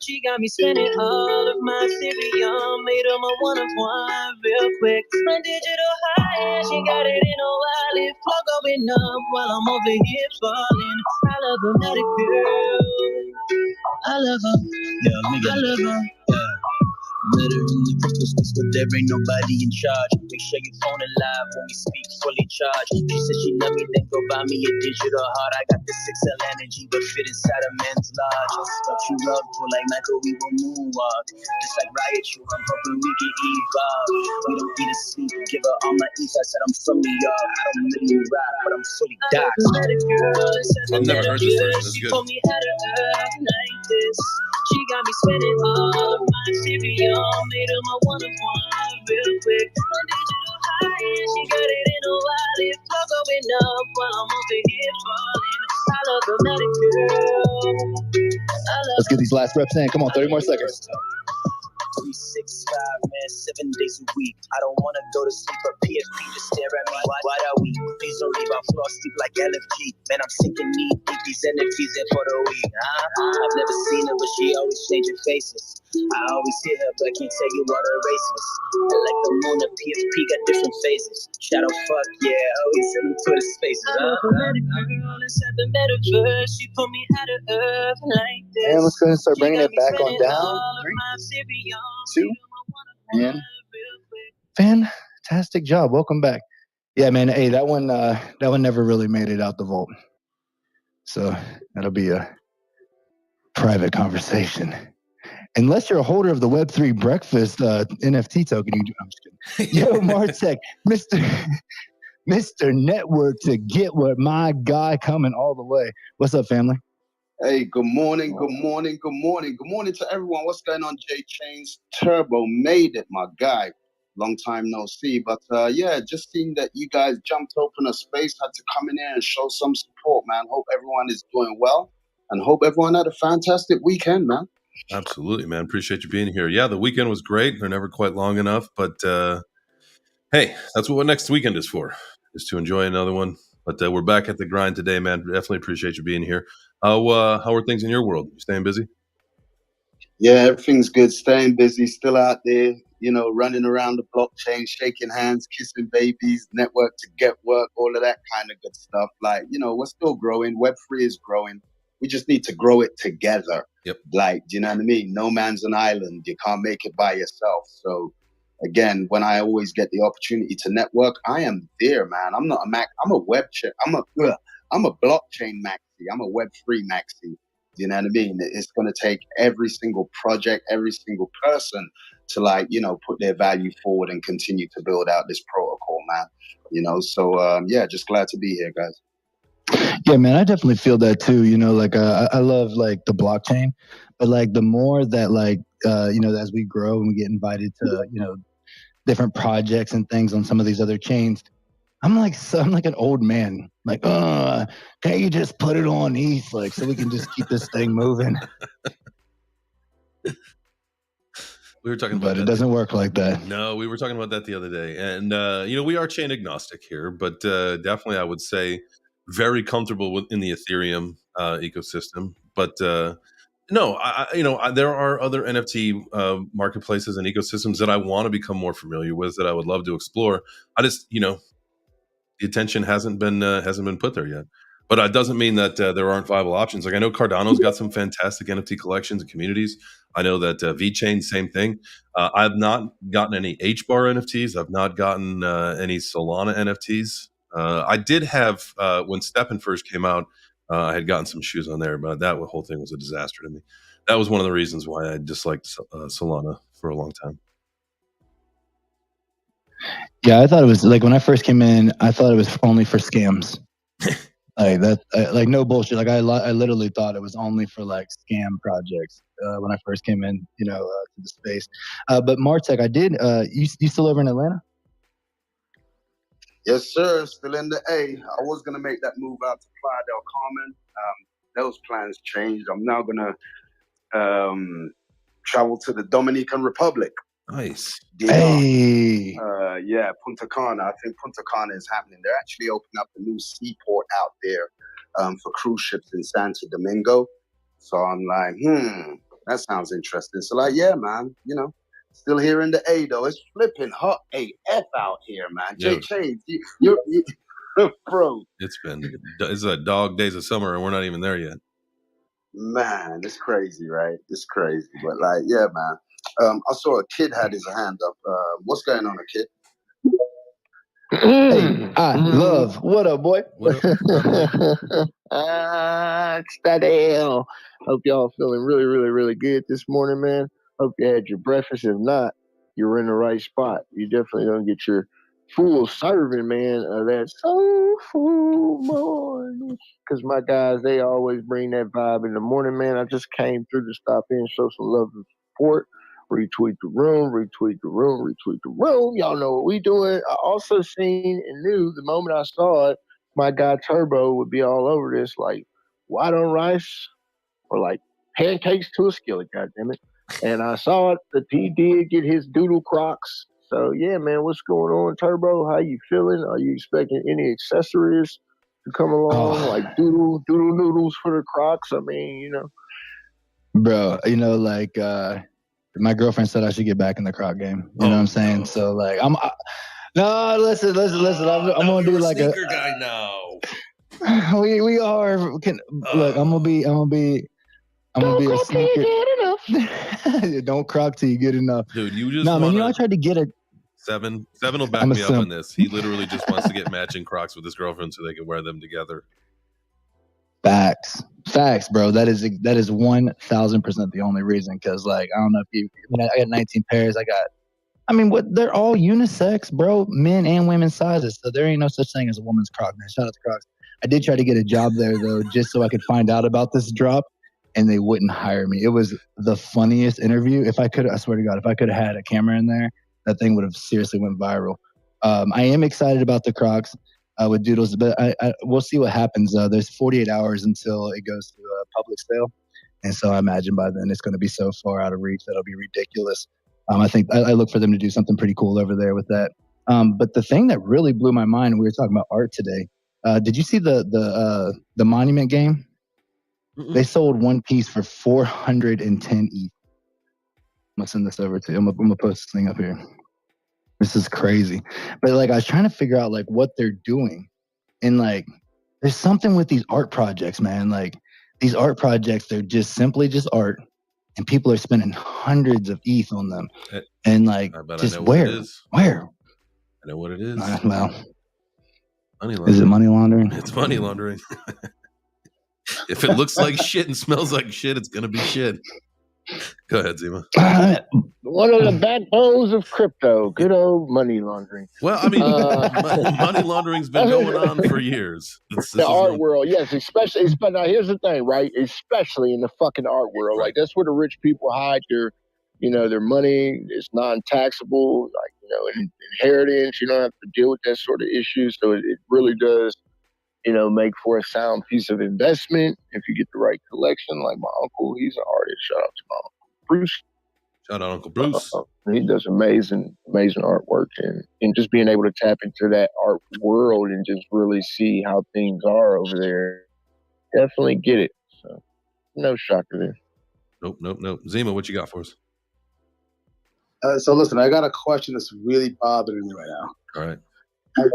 She got me spending all of my Ethereum. Made her my one of one real quick. My digital high, she got it in a wallet. Flow going up while I'm over here falling. I love a meta girl. I love her. Yeah, I love her. Yeah. Met her in the crypto space, but there ain't nobody in charge. Make sure your phone alive when we speak fully charged. She said she love me, then go buy me a digital heart. I got the 6L energy, but fit inside a man's large. Don't you love for like Michael, we will moonwalk. Just like Riot, you, I'm hoping we can evolve. We don't need to sleep, give her all my ether. I said I'm from New York, I don't really rap, but I'm fully doxed. I've never heard this version, it's good. She told me how to earn like this. She got me spending all of my Ethereum. Made her my one of one real quick. My digital high, and she got it in a wallet. Flow going up while I'm over here falling. I love the medic girl. Let's get these last reps in. Come on, 30 more seconds. 365, man, 7 days a week. I don't want to go to sleep, but PFP just stare at me. Why are we? Please don't leave our floor sleep like LFG. Man, I'm sinking knee deep, these NFTs in for the week. I've never seen her, but she always changing faces. I always hear her, but I can't tell you what her race is. And like the moon, the PFP got different phases. Shadow fuck, yeah, always in them Twitter spaces. I love a medic girl inside the metaverse. She put me out of earth like this. And let's go ahead and start bringing it back on down. 3, 2, and fantastic job. Welcome back. Yeah, man. Hey, that one never really made it out the vault. So that'll be a private conversation. Unless you're a holder of the Web3 Breakfast NFT token, I'm just kidding. Yo, Martech, Mr. Network to get what my guy coming all the way. What's up, family? Hey, good morning to everyone. What's going on, J Chains? Turbo made it, my guy. Long time no see, but yeah, just seeing that you guys jumped open a space, had to come in here and show some support, man. Hope everyone is doing well, and hope everyone had a fantastic weekend, man. Absolutely, man. Appreciate you being here. Yeah, the weekend was great. They're never quite long enough, but hey, that's what next weekend is for, is to enjoy another one. But we're back at the grind today, man. Definitely appreciate you being here. How are things in your world? You staying busy? Yeah, everything's good. Staying busy, still out there, running around the blockchain, shaking hands, kissing babies, network to get work, all of that kind of good stuff. Like, we're still growing. Web3 is growing. We just need to grow it together. Yep. Like, do you know what I mean? No man's an island. You can't make it by yourself. So again, when I always get the opportunity to network, I am there, man. I'm not a Mac. I'm a web check. I'm a blockchain maxi. I'm a Web3 maxi. You know what I mean? It's going to take every single project, every single person to put their value forward and continue to build out this protocol, man. So yeah, just glad to be here, guys. Yeah, man, I definitely feel that too. I love like the blockchain, but like the more that as we grow and we get invited to, different projects and things on some of these other chains, I'm like an old man. Like, can't you just put it on ETH, so we can just keep this thing moving? We were talking about but it doesn't work like that. No, we were talking about that the other day. And, we are chain agnostic here, but definitely I would say very comfortable in the Ethereum ecosystem, but no, there are other NFT marketplaces and ecosystems that I want to become more familiar with, that I would love to explore. I just, the attention hasn't been put there yet. But it doesn't mean that there aren't viable options. Like I know Cardano's got some fantastic NFT collections and communities. I know that VeChain, same thing. I've not gotten any HBAR NFTs. I've not gotten any Solana NFTs. I did have when Steppen first came out. I had gotten some shoes on there, but that whole thing was a disaster to me. That was one of the reasons why I disliked Solana for a long time. Yeah, I thought it was like when I first came in, I thought it was only for scams. Like that, like no bullshit. Like I literally thought it was only for like scam projects when I first came in, to the space. But Martek, I did. You still over in Atlanta? Yes, sir. Still in the A. I was gonna make that move out to Playa del Carmen. Those plans changed. I'm now gonna travel to the Dominican Republic. Nice. Hey. Yeah, Punta Cana. I think Punta Cana is happening. They're actually opening up a new seaport out there for cruise ships in Santo Domingo. So I'm like, that sounds interesting. So like, yeah, man, still here in the A though. It's flipping hot AF out here, man. Yeah. Jay, you're bro. It's a dog days of summer and we're not even there yet. Man, it's crazy, right? It's crazy. But like, yeah, man. I saw a kid had his hand up. What's going on, a kid? Hey, love. What up, boy? What up? It's that L. Hope y'all feeling really, really, really good this morning, man. Hope you had your breakfast. If not, you're in the right spot. You definitely don't get your full serving, man, of that soulful morning. Because my guys, they always bring that vibe in the morning, man. I just came through to stop in, show some love and support. Retweet the room, retweet the room, retweet the room. Y'all know what we doing. I also seen and knew the moment I saw it, my guy Turbo would be all over this, like white on rice or like pancakes to a skillet, goddammit. And I saw it that he did get his doodle crocs. So yeah, man, what's going on, Turbo? How you feeling? Are you expecting any accessories to come along, like doodle noodles for the crocs? I mean, Bro, like my girlfriend said I should get back in the croc game. You know what I'm saying? No. So like no, listen. I'm gonna do like sneaker guy now. We are. Look, I'm gonna be a sneaker. Don't croc till you get enough, dude. You just I tried to get a seven will back me up on this. He literally just wants to get matching crocs with his girlfriend so they can wear them together. Facts, bro. That is 1,000% the only reason. Because like I don't know if I got 19 pairs. They're all unisex, bro. Men and women's sizes. So there ain't no such thing as a woman's croc, man. Shout out to Crocs. I did try to get a job there though, just so I could find out about this drop, and they wouldn't hire me. It was the funniest interview. I swear to God, if I could have had a camera in there, that thing would have seriously went viral. I am excited about the Crocs. With Doodles, but we'll see what happens. There's 48 hours until it goes to a public sale, and so I imagine by then it's going to be so far out of reach that it'll be ridiculous. I think I look for them to do something pretty cool over there with that. But the thing that really blew my mind, we were talking about art today. Did you see the Monument game? Mm-mm. They sold one piece for 410 ETH. I'm gonna send this over to you. I'm gonna post this thing up here. This is crazy. But like I was trying to figure out like what they're doing. And like there's something with these art projects, man. Like these art projects, they're just simply just art. And people are spending hundreds of ETH on them. And like just where? Where? I know what it is. Well, money laundering. Is it money laundering? It's money laundering. If it looks like shit and smells like shit, it's gonna be shit. Go ahead, Zima. One of the backbones of crypto. Good old money laundering. Well, I mean, money laundering's been going on for years. The art world, yes, especially. Now, here's the thing, right? Especially in the fucking art world, right? Like that's where the rich people hide their money. It's non-taxable, like inheritance. You don't have to deal with that sort of issue. So it really does, make for a sound piece of investment if you get the right collection. Like my uncle, he's an artist. Shout out to my uncle Bruce. Shout out Uncle Bruce. He does amazing artwork, and just being able to tap into that art world and just really see how things are over there. Definitely get it. So no shocker there. Nope. Zima, what you got for us? So listen, I got a question that's really bothering me right now. All right.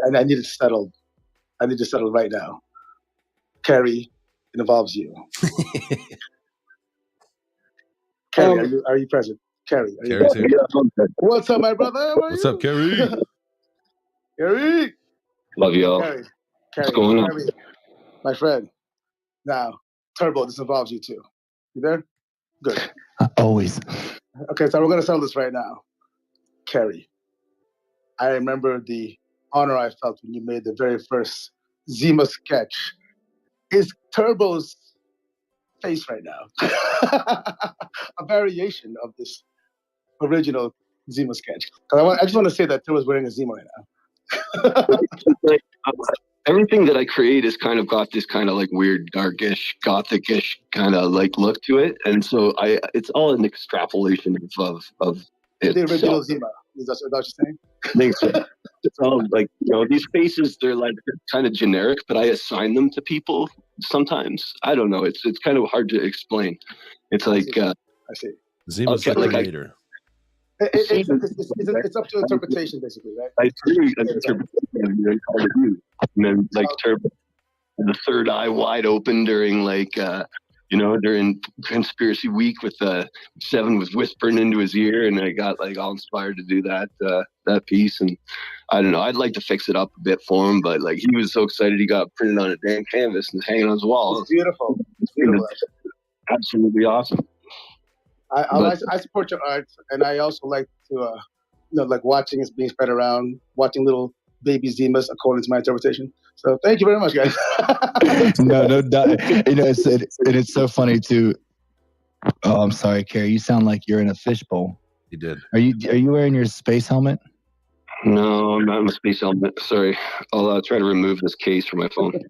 And I need it settled. I need to settle right now. Carrie, it involves you. Carrie, are you present? Carrie, are you present? What's up, my brother? What's up, Carrie? Carrie. Love y'all. Carrie. What's going on? Carrie, my friend. Now, Turbo, this involves you too. You there? Good. Always. Okay, so we're going to settle this right now. Carrie, I remember the honor I felt when you made the very first Zima sketch. Is Turbo's face right now a variation of this original Zima sketch? Because I just want to say that Turbo's wearing a Zima right now. Like, everything that I create is kind of got this kind of like weird, darkish, gothic-ish kind of like look to it, and so it's all an extrapolation of it. The original Zima. Is that what you're saying? I think so. It's all like, these faces, they're kind of generic, but I assign them to people sometimes. I don't know. It's kind of hard to explain. It's like I see. Zima's the creator. It's up to interpretation, basically, right? I agree. Interpretation, and then Turbo, the third eye wide open during during conspiracy week with Seven was whispering into his ear, and I got all inspired to do that piece. And I don't know, I'd like to fix it up a bit for him, but he was so excited he got printed on a damn canvas and hanging on his wall. It's beautiful. It's beautiful. Absolutely awesome. I support your art, and I also like to watching it being spread around, watching little baby Zimas according to my interpretation. So thank you very much, guys. No doubt. It's so funny too. Oh, I'm sorry, Carrie. You sound like you're in a fishbowl. You did. Are you wearing your space helmet? No, I'm not in a space helmet. Sorry. I'll try to remove this case from my phone.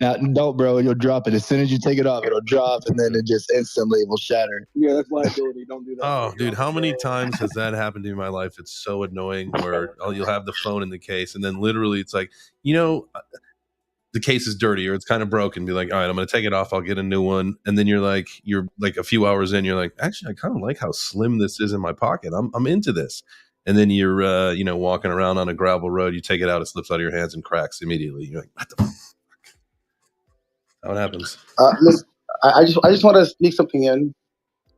Now, don't, bro. You'll drop it. As soon as you take it off, it'll drop, and then it just instantly will shatter. Yeah, that's liability. Don't do that. Oh, dude, how many times has that happened in my life? It's so annoying where you'll have the phone in the case, and then literally it's like, the case is dirty or it's kind of broken. Be like, all right, I'm going to take it off. I'll get a new one. And then you're like a few hours in, you're like, actually, I kind of like how slim this is in my pocket. I'm into this. And then you're, walking around on a gravel road. You take it out, it slips out of your hands and cracks immediately. You're like, what the fuck? How it happens. Listen, I just want to sneak something in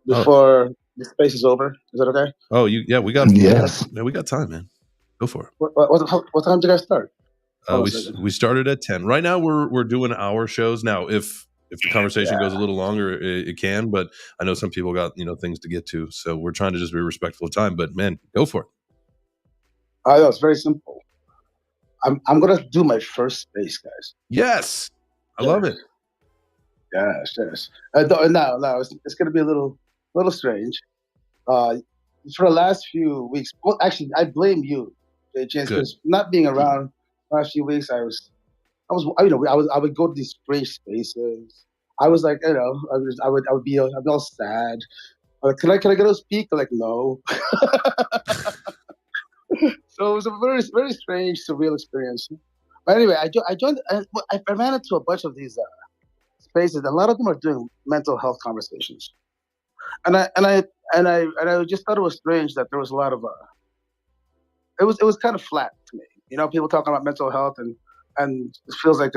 before the space is over. Is that okay? Oh, we got we got time, man. Go for it. What time did you guys start? We started at 10. Right now we're doing our shows. Now, if the conversation goes a little longer, it can. But I know some people got things to get to, so we're trying to just be respectful of time. But man, go for it. I know it's very simple. I'm gonna do my first space, guys. Yes, I love it. Yes. Now it's gonna be a little strange. For the last few weeks, well, actually, I blame you, James, because not being around the last few weeks, I would go to these strange spaces. I was like, I would be all sad. Can I get a speak? They're like, no. So it was a very, very strange, surreal experience. But anyway, I joined. I ran into a bunch of these spaces. A lot of them are doing mental health conversations, and I just thought it was strange that there was a lot of. It was kind of flat to me. People talking about mental health and it feels like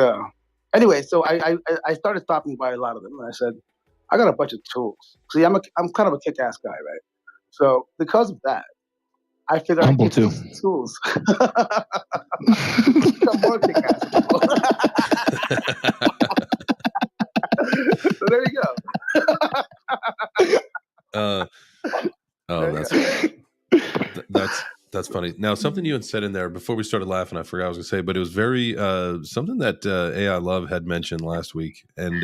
Anyway, so I started stopping by a lot of them, and I said, I got a bunch of tools. See, I'm kind of a kick-ass guy, right? So because of that, I figured I'd get these tools. Some more kick-ass. So there you go. That's funny. Now, something you had said in there before we started laughing, I forgot what I was going to say, but it was very something that AI Love had mentioned last week. And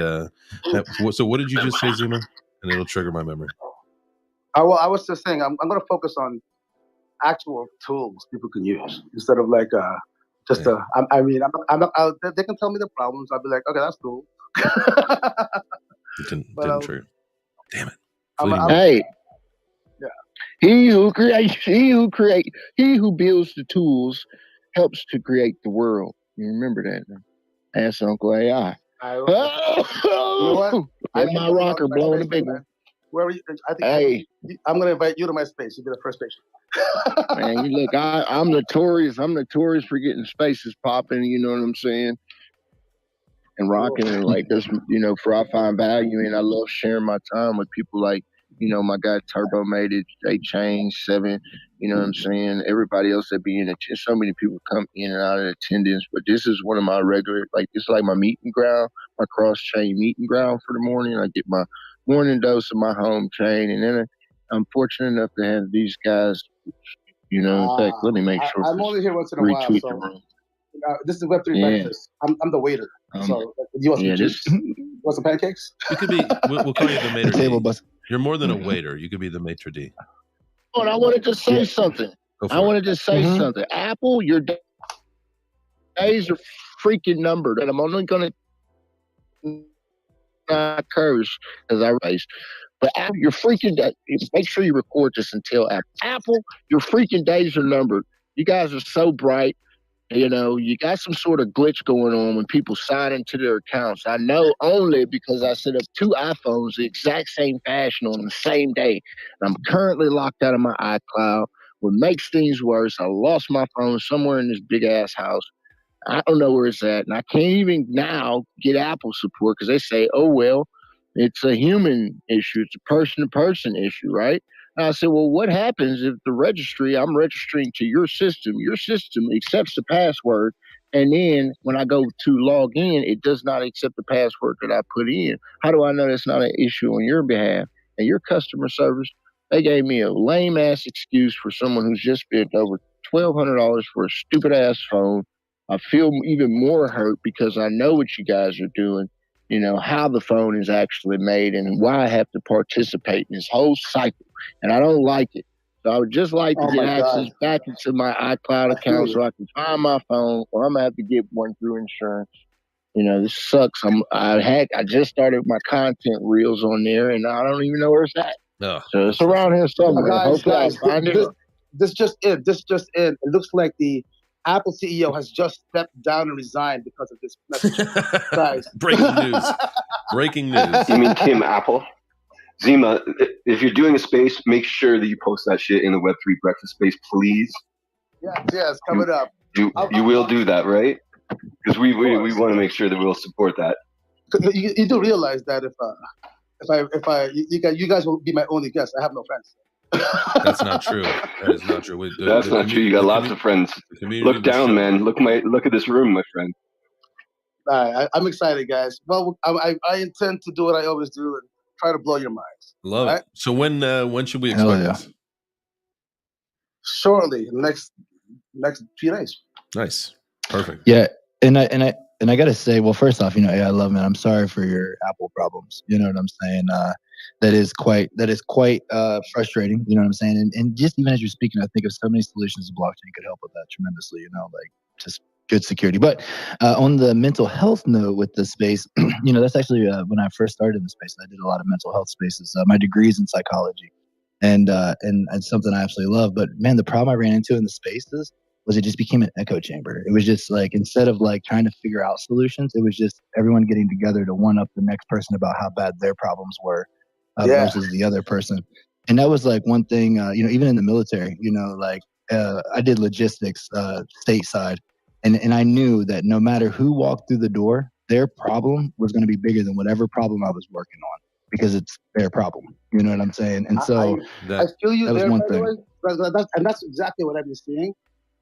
so what did you just say, Zima? And it'll trigger my memory. I was just saying, I'm going to focus on actual tools people can use instead of they can tell me the problems. I'll be like, okay, that's cool. Didn't trigger. Damn it. Hey, He who builds the tools helps to create the world. You remember that? Ask Uncle AI. You know what? And my rocker blowing a big one. Wherever you, I think Hey, I'm gonna invite you to my space. You be the first patient. man, you look, I'm notorious. I'm notorious for getting spaces popping. You know what I'm saying? And rocking and like this, you know, for I find value and I love sharing my time with people like, you know, my guy Turbo made it, they changed 7, you know what I'm saying? Everybody else that be in it, so many people come in and out of attendance, but this is one of my regular, like, it's like my meeting ground, my cross chain meeting ground for the morning. I get my morning dose of my home chain, and then I'm fortunate enough to have these guys, you know, in fact, let me make sure. I'm only here once in a while, so this is Web3 Breakfast. I'm the waiter. So you want some juice? Want some pancakes? You could be. We'll call you the maitre table d'. bus. You're more than a waiter. You could be the maitre d'. But I wanted to say something. Something. Apple, your days are freaking numbered, and I'm only going to not curse because I raised. But Apple, your freaking make sure you record this and tell Apple, your freaking days are numbered. You guys are so bright. You know, you got some sort of glitch going on when people sign into their accounts. I know only because I set up 2 iPhones the exact same fashion on the same day. And I'm currently locked out of my iCloud. What makes things worse, I lost my phone somewhere in this big ass house. I don't know where it's at. And I can't even now get Apple support because they say, oh, well, it's a human issue. It's a person-to-person issue, right? And I said, well, what happens if the registry, I'm registering to your system accepts the password, and then when I go to log in, it does not accept the password that I put in. How do I know that's not an issue on your behalf? And your customer service, they gave me a lame-ass excuse for someone who's just spent over $1,200 for a stupid-ass phone. I feel even more hurt because I know what you guys are doing, you know, how the phone is actually made and why I have to participate in this whole cycle. And I don't like it. So I would just like to get access back into my iCloud account so I can find my phone, or I'm going to have to get one through insurance. You know, this sucks. I just started my content reels on there, and I don't even know where it's at. No, so it's around here somewhere. Guys, this just in. It looks like the Apple CEO has just stepped down and resigned because of this message. Guys. Breaking news. Breaking news. You mean Tim Apple? Zima, if you're doing a space, make sure that you post that shit in the Web3 Breakfast space, please. Yes, coming up. You will do that, right? Because we want to make sure that we'll support that. You do realize that if you guys will be my only guest, I have no friends. That's not true. That is not true. That's not true. You got lots of friends. Look down, man. Look at this room, my friend. All right, I'm excited, guys. Well, I intend to do what I always do and try to blow your minds. Love it. So when should we expect this? Shortly, next few days. Nice, perfect. Yeah, and I gotta say, well, first off, you know, I love, man. I'm sorry for your Apple problems. You know what I'm saying? That is quite frustrating. You know what I'm saying? And just even as you're speaking, I think of so many solutions the blockchain could help with that tremendously. You know, like just good security. But on the mental health note with the space, you know, that's actually when I first started in the space. I did a lot of mental health spaces. My degree is in psychology, and it's something I absolutely love. But man, the problem I ran into in the spaces was it just became an echo chamber. It was just like, instead of like trying to figure out solutions, it was just everyone getting together to one up the next person about how bad their problems were versus the other person. And that was like one thing, you know, even in the military, you know, like I did logistics stateside. And I knew that no matter who walked through the door, their problem was going to be bigger than whatever problem I was working on, because it's their problem. You know what I'm saying? And so I feel you that was there, one by thing. the way. And that's exactly what I've been seeing.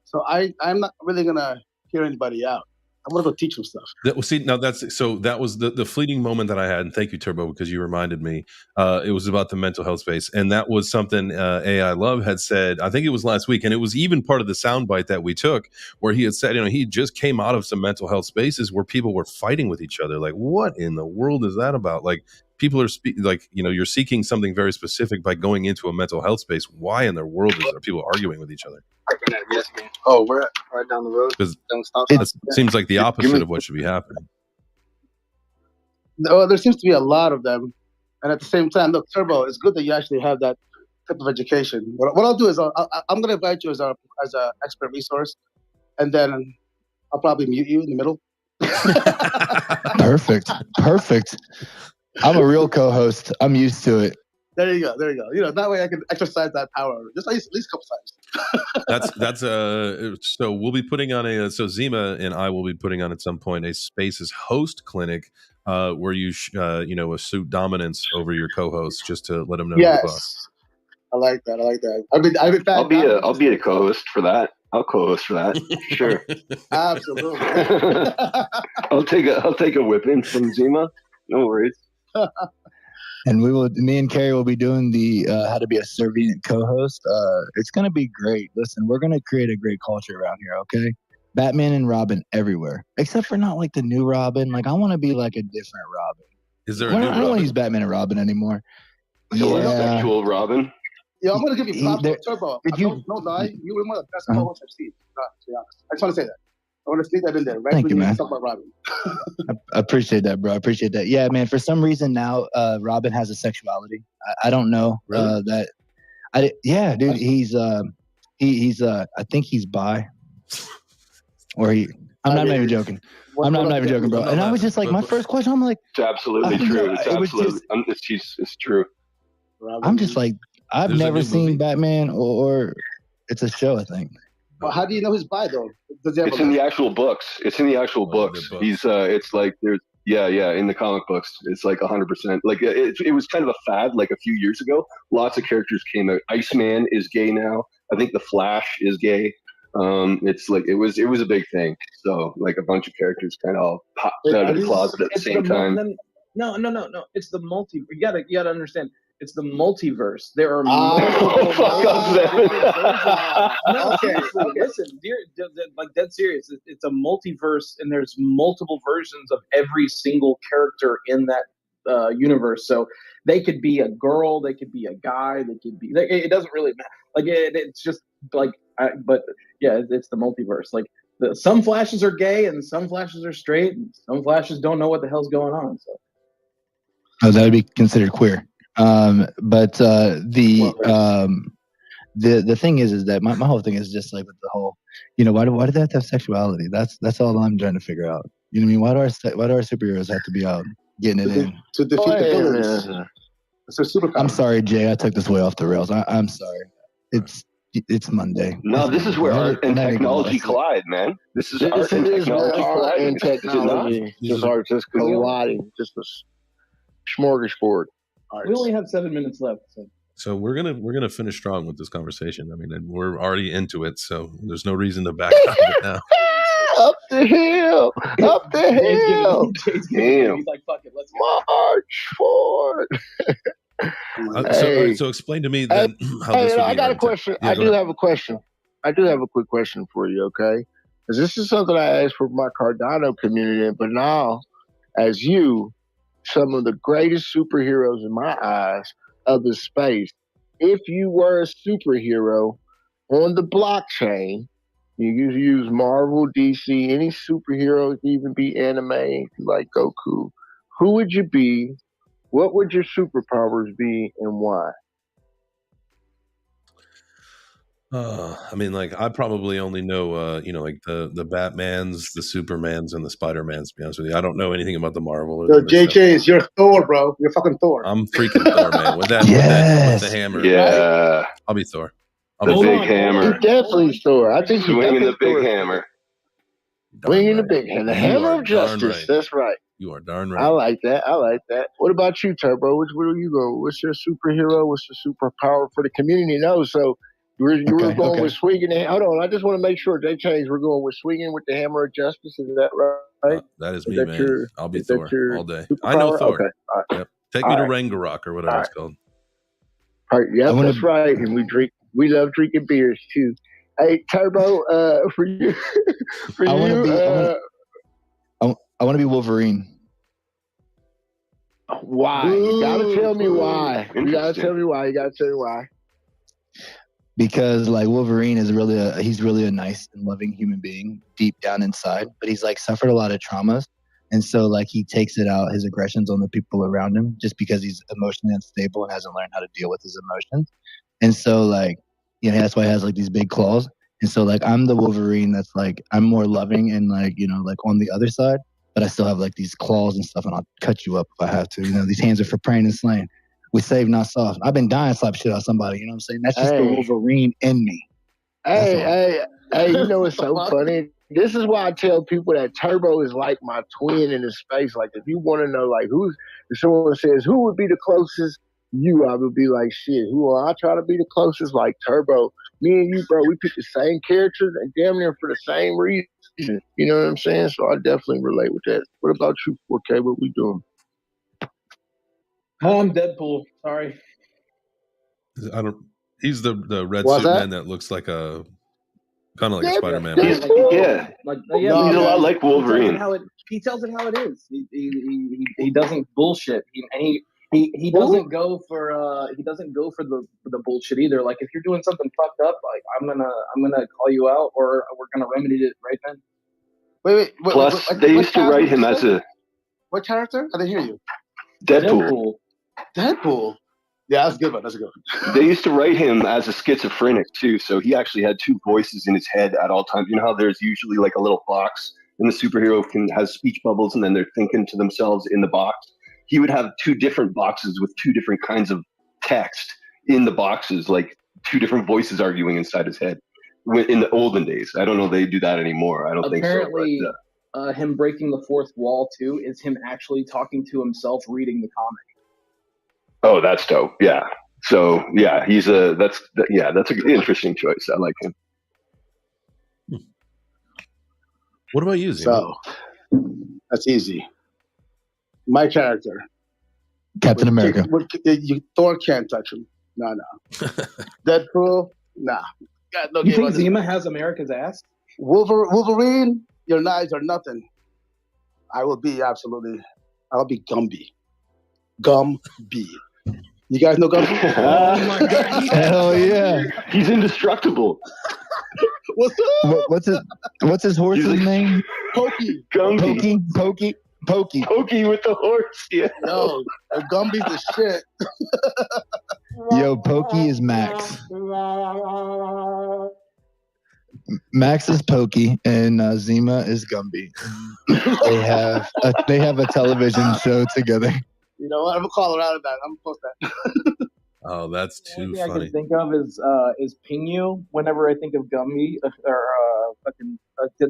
So I'm not really going to hear anybody out. I'm going to go teach them stuff. That was the fleeting moment that I had. And thank you, Turbo, because you reminded me. It was about the mental health space. And that was something AI Love had said, I think it was last week. And it was even part of the soundbite that we took, where he had said, you know, he just came out of some mental health spaces where people were fighting with each other. Like, what in the world is that about? Like, people are like, you know, you're seeking something very specific by going into a mental health space. Why in the world are people arguing with each other? Oh, we're right down the road. Because it seems like the opposite of what should be happening. Well, there seems to be a lot of them. And at the same time, look, Turbo, it's good that you actually have that type of education. What I'll do is I'm going to invite you as a expert resource, and then I'll probably mute you in the middle. Perfect. I'm a real co-host. I'm used to it. There you go. You know, that way I can exercise that power just at least a couple times. That's so we'll be putting on so Zima and I will be putting on at some point a Spaces host clinic where you assert dominance over your co-host just to let them know you're the boss. I like that. I'll be a co-host for that. I'll co-host for that. Sure. Absolutely. I'll take a whipping from Zima. No worries. And me and Carrie will be doing the how to be a servient co-host. It's going to be great. Listen, we're going to create a great culture around here, okay? Batman and Robin everywhere, except for not like the new Robin. Like, I want to be like a different Robin. Is there a new I don't want Robin? to use Batman and Robin anymore. Sexual Robin. Yeah, I'm going to give you props to Turbo. Don't lie. You were one of the best co-hosts I've seen, to be honest. I just want to say that. I want to sneak that in there. Right. Thank you, man. Talk about Robin. I appreciate that, bro. I appreciate that. Yeah, man. For some reason now, Robin has a sexuality. I don't know that. Yeah, dude. He's I think he's bi. Or he. I'm not even joking. I'm not even joking, bro. And I was just like, my first question, I'm like, it's absolutely true. It's true. I'm just like, I've never seen Batman or it's a show, I think. Well, how do you know his bi though? It's in the actual books. He's it's like there's in the comic books. It's like 100%. Like it was kind of a fad like a few years ago. Lots of characters came out. Iceman is gay now. I think the Flash is gay. It's like it was a big thing. So like a bunch of characters kind of all popped out of the closet at the same time. No. It's the multi. You gotta understand. It's the multiverse. There are multiple. Fuck off, okay. Listen, like dead serious. It's a multiverse, and there's multiple versions of every single character in that universe. So they could be a girl, they could be a guy, they could be. It doesn't really matter. Like it's just like. But yeah, it's the multiverse. Like some Flashes are gay, and some Flashes are straight, and some Flashes don't know what the hell's going on. So. Oh, that would be considered queer. But the thing is that my whole thing is just like with the whole, why do they have to have sexuality? That's all I'm trying to figure out. You know what I mean? Why do our superheroes have to be out getting it in to defeat the villains? I'm sorry, Jay. I took this way off the rails. I'm sorry. It's Monday. No, this is where art and technology collide, man. This is art and technology. Just art just colliding. Just a smorgasbord. We only have 7 minutes left. So we're gonna finish strong with this conversation. I mean, we're already into it, so there's no reason to back out of it now. Up the hill. Damn. He's like, fuck it, let's march forward. So explain to me then how this would be. I got a question. Yeah, I do have a question. I do have a quick question for you, okay? Because this is something I asked for my Cardano community, but now, as you, some of the greatest superheroes in my eyes of the space, if you were a superhero on the blockchain, you use Marvel, DC, any superhero, it can even be anime, if you like Goku, who would you be? What would your superpowers be and why? I mean, like I probably only know, like the Batmans, the Supermans, and the Spider-Mans. To be honest with you, I don't know anything about the Marvel. Yo, JJ, you're Thor, bro. You're fucking Thor. I'm freaking Thor, man. With with the hammer. Yeah, I'll be Thor. The big hammer. You're definitely Thor. I think swinging the big hammer. Swinging the big hammer. The hammer of justice. Right. That's right. You are darn right. I like that. What about you, Turbo? Where do you go? What's your superhero? What's your superpower for the community? No, so you were going with swinging. Hold on, I just want to make sure they changed. We're going with swinging with the hammer of justice. Is that right? That is me, man. I'll be Thor all day. Superpower? I know Thor. Okay. All right. Yep. Take me to Ragnarok or whatever it's called. All right. Yep, that's right. And we love drinking beers too. Hey, Turbo, for you, I want to be Wolverine. Why? You gotta tell me why. Because like Wolverine is he's really a nice and loving human being deep down inside, but he's like suffered a lot of traumas, And so like he takes it out, his aggressions on the people around him just because he's emotionally unstable and hasn't learned how to deal with his emotions. And so like, you know, that's why he has like these big claws. And so like I'm the Wolverine that's like I'm more loving and like, you know, like on the other side, but I still have like these claws and stuff and I'll cut you up if I have to. You know, these hands are for praying and slaying. We save, not soft. I've been dying to slap shit out of somebody, you know what I'm saying? That's just the Wolverine in me. Hey, you know what's so funny? This is why I tell people that Turbo is like my twin in the space. Like, if you want to know, like, if someone says, who would be the closest, I would be like, shit, who will I try to be the closest? Like, Turbo. Me and you, bro, we pick the same characters and damn near for the same reason. You know what I'm saying? So I definitely relate with that. What about you, 4K? What we doing? I'm Deadpool. Sorry. He's the red What's suit that? man that looks like a kind of like a Yeah, Spider-Man. yeah. He's a lot like Wolverine. He tells it how it is. He doesn't bullshit. He doesn't go for the bullshit either. Like if you're doing something fucked up, like I'm gonna call you out or we're gonna remedy it right then. Wait. Plus, they used to write him as a What character? I didn't hear you. Deadpool. Deadpool. Yeah, that's a good one. They used to write him as a schizophrenic too, so he actually had two voices in his head at all times. You know how there's usually like a little box, and the superhero has speech bubbles, and then they're thinking to themselves in the box. He would have two different boxes with two different kinds of text in the boxes, like two different voices arguing inside his head. In the olden days, I don't know if they do that anymore. I don't think so. Apparently, him breaking the fourth wall too is him actually talking to himself, reading the comic. Oh, that's dope. Yeah. So yeah, that's an interesting choice. I like him. What about you, Zima? So that's easy. My character, Captain America. Thor can't touch him. No. Deadpool, nah. God, no you think Zima has America's ass? Wolverine, your knives are nothing. I'll be Gumby. Gumby. You guys know Gumby? Oh my god! Hell yeah! He's indestructible. What's up? What's his horse's name? Pokey. Gumby. Pokey with the horse. Yeah. Yo, Gumby's the shit. Yo, Pokey is Max. Max is Pokey and Zima is Gumby. They have a television show together. You know what? I'm gonna call her out of that. I'm gonna post that. Oh, that's too funny. I can think of is Pingu. Whenever I think of Gumby,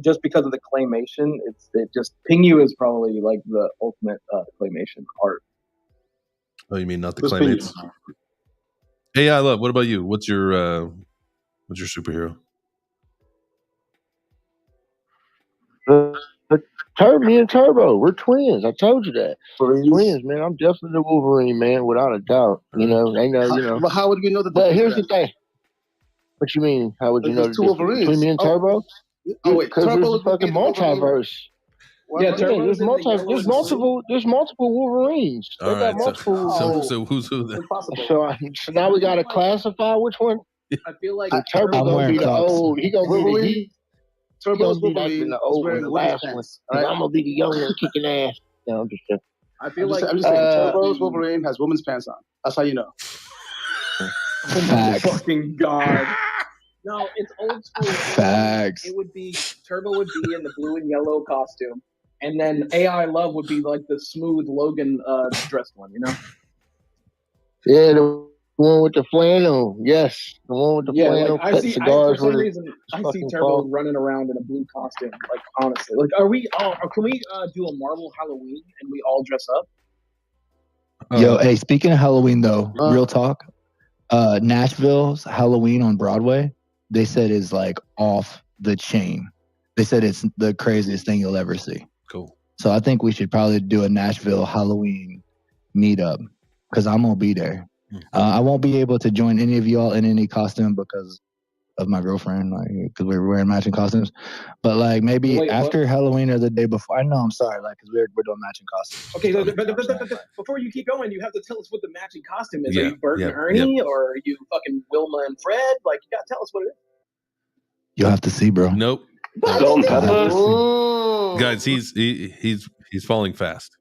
just because of the claymation, Pingu is probably like the ultimate claymation art. Oh, you mean not the claymates? Hey, I love. What about you? What's your superhero? Me and Turbo, we're twins. I told you that. Twins, man. I'm definitely the Wolverine, man, without a doubt. You know, they know, you know. But how would we know that? But here's the thing. What you mean? How would you know the difference between me and Turbo? Oh wait, because there's a fucking multiverse. Yeah, there's multiple Wolverines. They All got right, multiple. so who's who then? So now we got to classify which one. I feel like Turbo gonna be the old. He gonna be the heat. Turbo's Wolverine, the old one, the last one. Right? I'm gonna be the young one kicking ass. No, I'm just kidding. I'm just saying, Turbo's Wolverine has women's pants on. That's how you know. Oh my fucking god! No, it's old school. Facts. It would be Turbo would be in the blue and yellow costume, and then AI Love would be like the smooth Logan dressed one. You know? Yeah, the one with the flannel. Yes, the one with the flannel. Like, for some reason, I see Turbo running around in a blue costume. Like honestly, like can we do a Marvel Halloween and we all dress up? Yo, hey, speaking of Halloween though, real talk. Nashville's Halloween on Broadway, they said is like off the chain. They said it's the craziest thing you'll ever see. Cool. So I think we should probably do a Nashville Halloween meetup because I'm gonna be there. I won't be able to join any of y'all in any costume because of my girlfriend, like because we're wearing matching costumes. But like maybe after Halloween or the day before. I know, I'm sorry, like because we're doing matching costumes. Okay, but before you keep going, you have to tell us what the matching costume is. Are you Bert and Ernie, or are you fucking Wilma and Fred? Like you gotta tell us what it is. You'll have to see, bro. Nope. Salt and pepper. Guys, he's He's falling fast.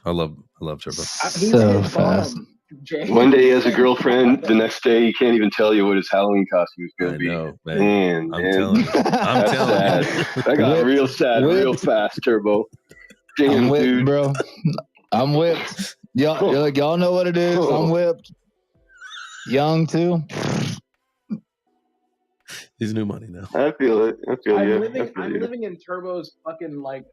I love Turbo. He's So hit fast. bottom, Jay. One day he has a girlfriend, the next day he can't even tell you what his Halloween costume is going I to be. know, man. I'm Man. telling you. I'm That's telling sad. you. That got real sad real Whipped. fast, Turbo. I'm Damn, whipped, dude. bro. I'm whipped. Y'all know what it is. I'm whipped. Young too. He's new money now. I feel it. I feel you. I'm living in Turbo's fucking like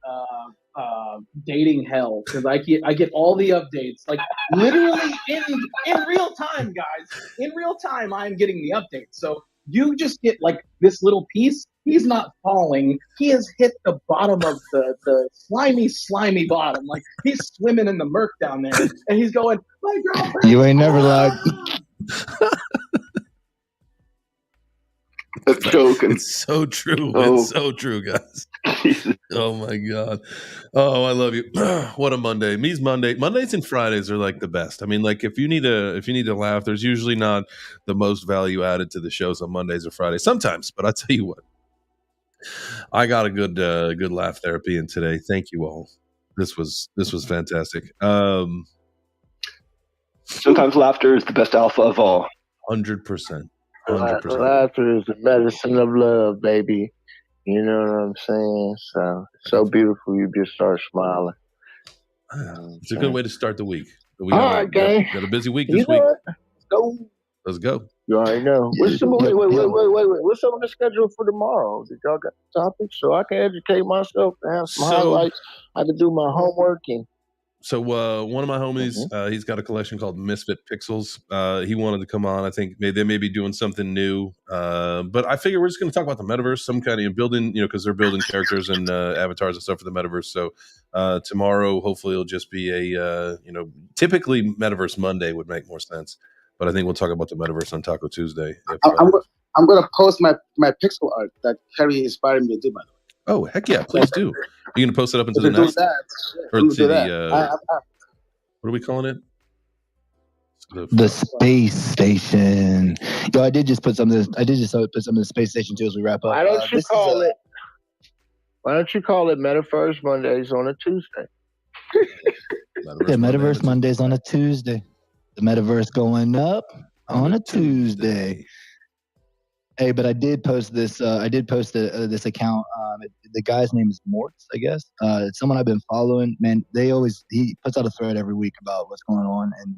dating hell because I get all the updates like literally in real time, guys. In real time, I'm getting the updates. So you just get like this little piece. He's not falling. He has hit the bottom of the slimy bottom. Like he's swimming in the murk down there, and he's going, "My girlfriend." You ain't never lied. I'm joking. It's so true. Oh. It's so true, guys. Jesus. Oh my God. Oh, I love you. What a Monday. Me's Monday. Mondays and Fridays are like the best. I mean, like if you need to laugh, there's usually not the most value added to the shows on Mondays or Fridays. Sometimes, but I'll tell you what. I got a good laugh therapy in today. Thank you all. This was fantastic. Sometimes laughter is the best alpha of all. 100%. Laughter is the medicine of love, baby. You know what I'm saying? So beautiful. You just start smiling. It's a good way to start the week. We All got, right, gang. got a busy week You this know week. what? Go. Let's go. You already know. Wait. What's up with the schedule for tomorrow? Did y'all got topics so I can educate myself and have some highlights? I can do my homework and. So one of my homies, he's got a collection called Misfit Pixels. He wanted to come on. I think they may be doing something new. But I figure we're just going to talk about the metaverse, some kind of building, because they're building characters and avatars and stuff for the metaverse. So tomorrow, hopefully, it'll just be a, typically Metaverse Monday would make more sense. But I think we'll talk about the metaverse on Taco Tuesday. I'm going to post my pixel art that Kerry inspired me to do, by the way. Oh, heck yeah, please do. Are you going to post it up into the nest? Or to to that. the, what are we calling it? The space station. Yo, I did just put some of this. I did just put some of the space station too as we wrap up. Why don't you call it? Why don't you call it Metaverse Mondays on a Tuesday? Metaverse Mondays on a Tuesday. The metaverse going up on a Tuesday. Hey, but I did post this. I did post this account. The guy's name is Mortz, I guess. It's someone I've been following. Man, he puts out a thread every week about what's going on in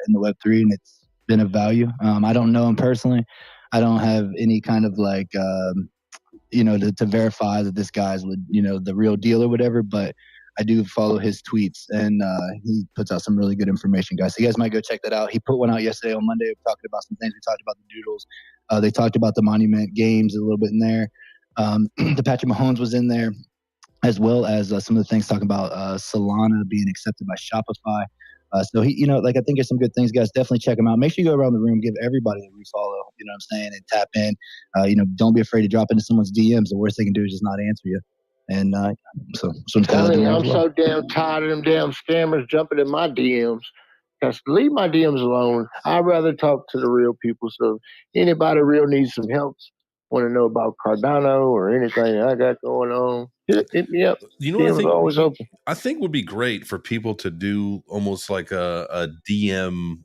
the Web3, and it's been of value. I don't know him personally. I don't have any kind of like to verify that this guy's the real deal or whatever. But I do follow his tweets, and he puts out some really good information, guys. So you guys might go check that out. He put one out yesterday on Monday talking about some things. We talked about the doodles. They talked about the Monument Games a little bit in there. The Patrick Mahomes was in there, as well as some of the things talking about Solana being accepted by Shopify. So he, I think there's some good things, guys. Definitely check him out. Make sure you go around the room, give everybody a refollow. You know what I'm saying, and tap in. Don't be afraid to drop into someone's DMs. The worst they can do is just not answer you. And I'm so damn tired of them damn scammers jumping in my DMs. Just leave my DMs alone. I'd rather talk to the real people. So if anybody real needs some help, want to know about Cardano or anything I got going on, hit me up. I think would be great for people to do almost like a DM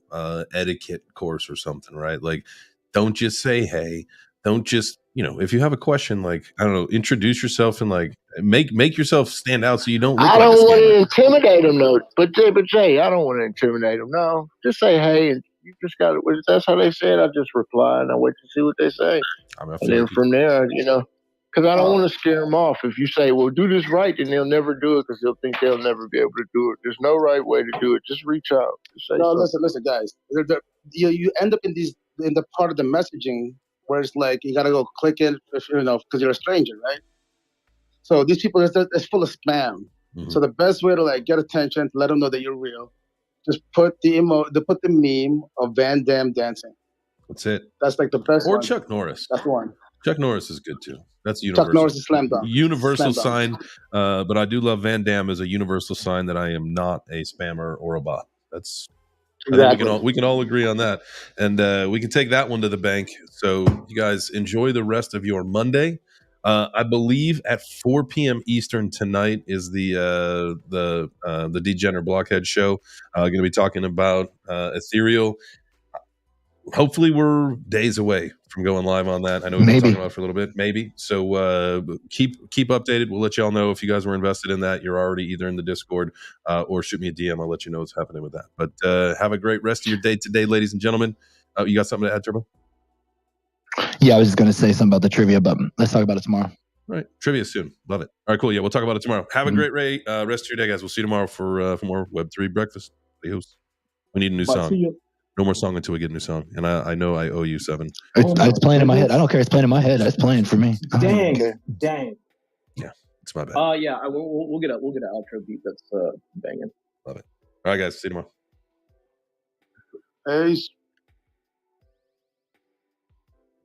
etiquette course or something, right? Like, don't just say hey. Don't just, if you have a question, like, I don't know, introduce yourself and like make yourself stand out so you don't look I like don't a want scammer. to intimidate them, though. But Jay, I don't want to intimidate them. No, just say hey, and you just got it. That's how they say it. I just reply and I wait to see what they say. And then from there, because I don't want to scare them off. If you say, well, do this right, then they'll never do it because they'll think they'll never be able to do it. There's no right way to do it. Just reach out. Just say listen, guys. You end up in the part of the messaging where it's like you gotta go click it, because you're a stranger, right? So these people, it's full of spam. Mm-hmm. So the best way to like get attention, to let them know that you're real, just put the meme of Van Damme dancing. That's it. That's like the best. Or one. Chuck Norris. That's the one. Chuck Norris is good too. That's universal. Chuck Norris is slam dunk. Universal sign. But I do love Van Damme as a universal sign that I am not a spammer or a bot. That's. Exactly. I think we can all agree on that, and we can take that one to the bank. So you guys enjoy the rest of your Monday. I believe at 4 p.m. Eastern tonight is the Degener Blockhead show. Going to be talking about Ethereal. Hopefully, we're days away from going live on that. I know we've been talking about it for a little bit, maybe. So keep updated. We'll let y'all know if you guys were invested in that. You're already either in the Discord or shoot me a DM. I'll let you know what's happening with that. But have a great rest of your day today, ladies and gentlemen. You got something to add, Turbo? Yeah, I was just going to say something about the trivia, but let's talk about it tomorrow. All right, trivia soon. Love it. All right, cool. Yeah, we'll talk about it tomorrow. Have a great rest of your day, guys. We'll see you tomorrow for more Web3 Breakfast. Adios. We need a new song. No more song until we get a new song. And I know I owe you 7. It's playing in my head. I don't care. It's playing in my head. It's playing for me. Dang. Yeah, it's my bad. Yeah, we'll get an outro beat that's banging. Love it. All right, guys. See you tomorrow. Peace.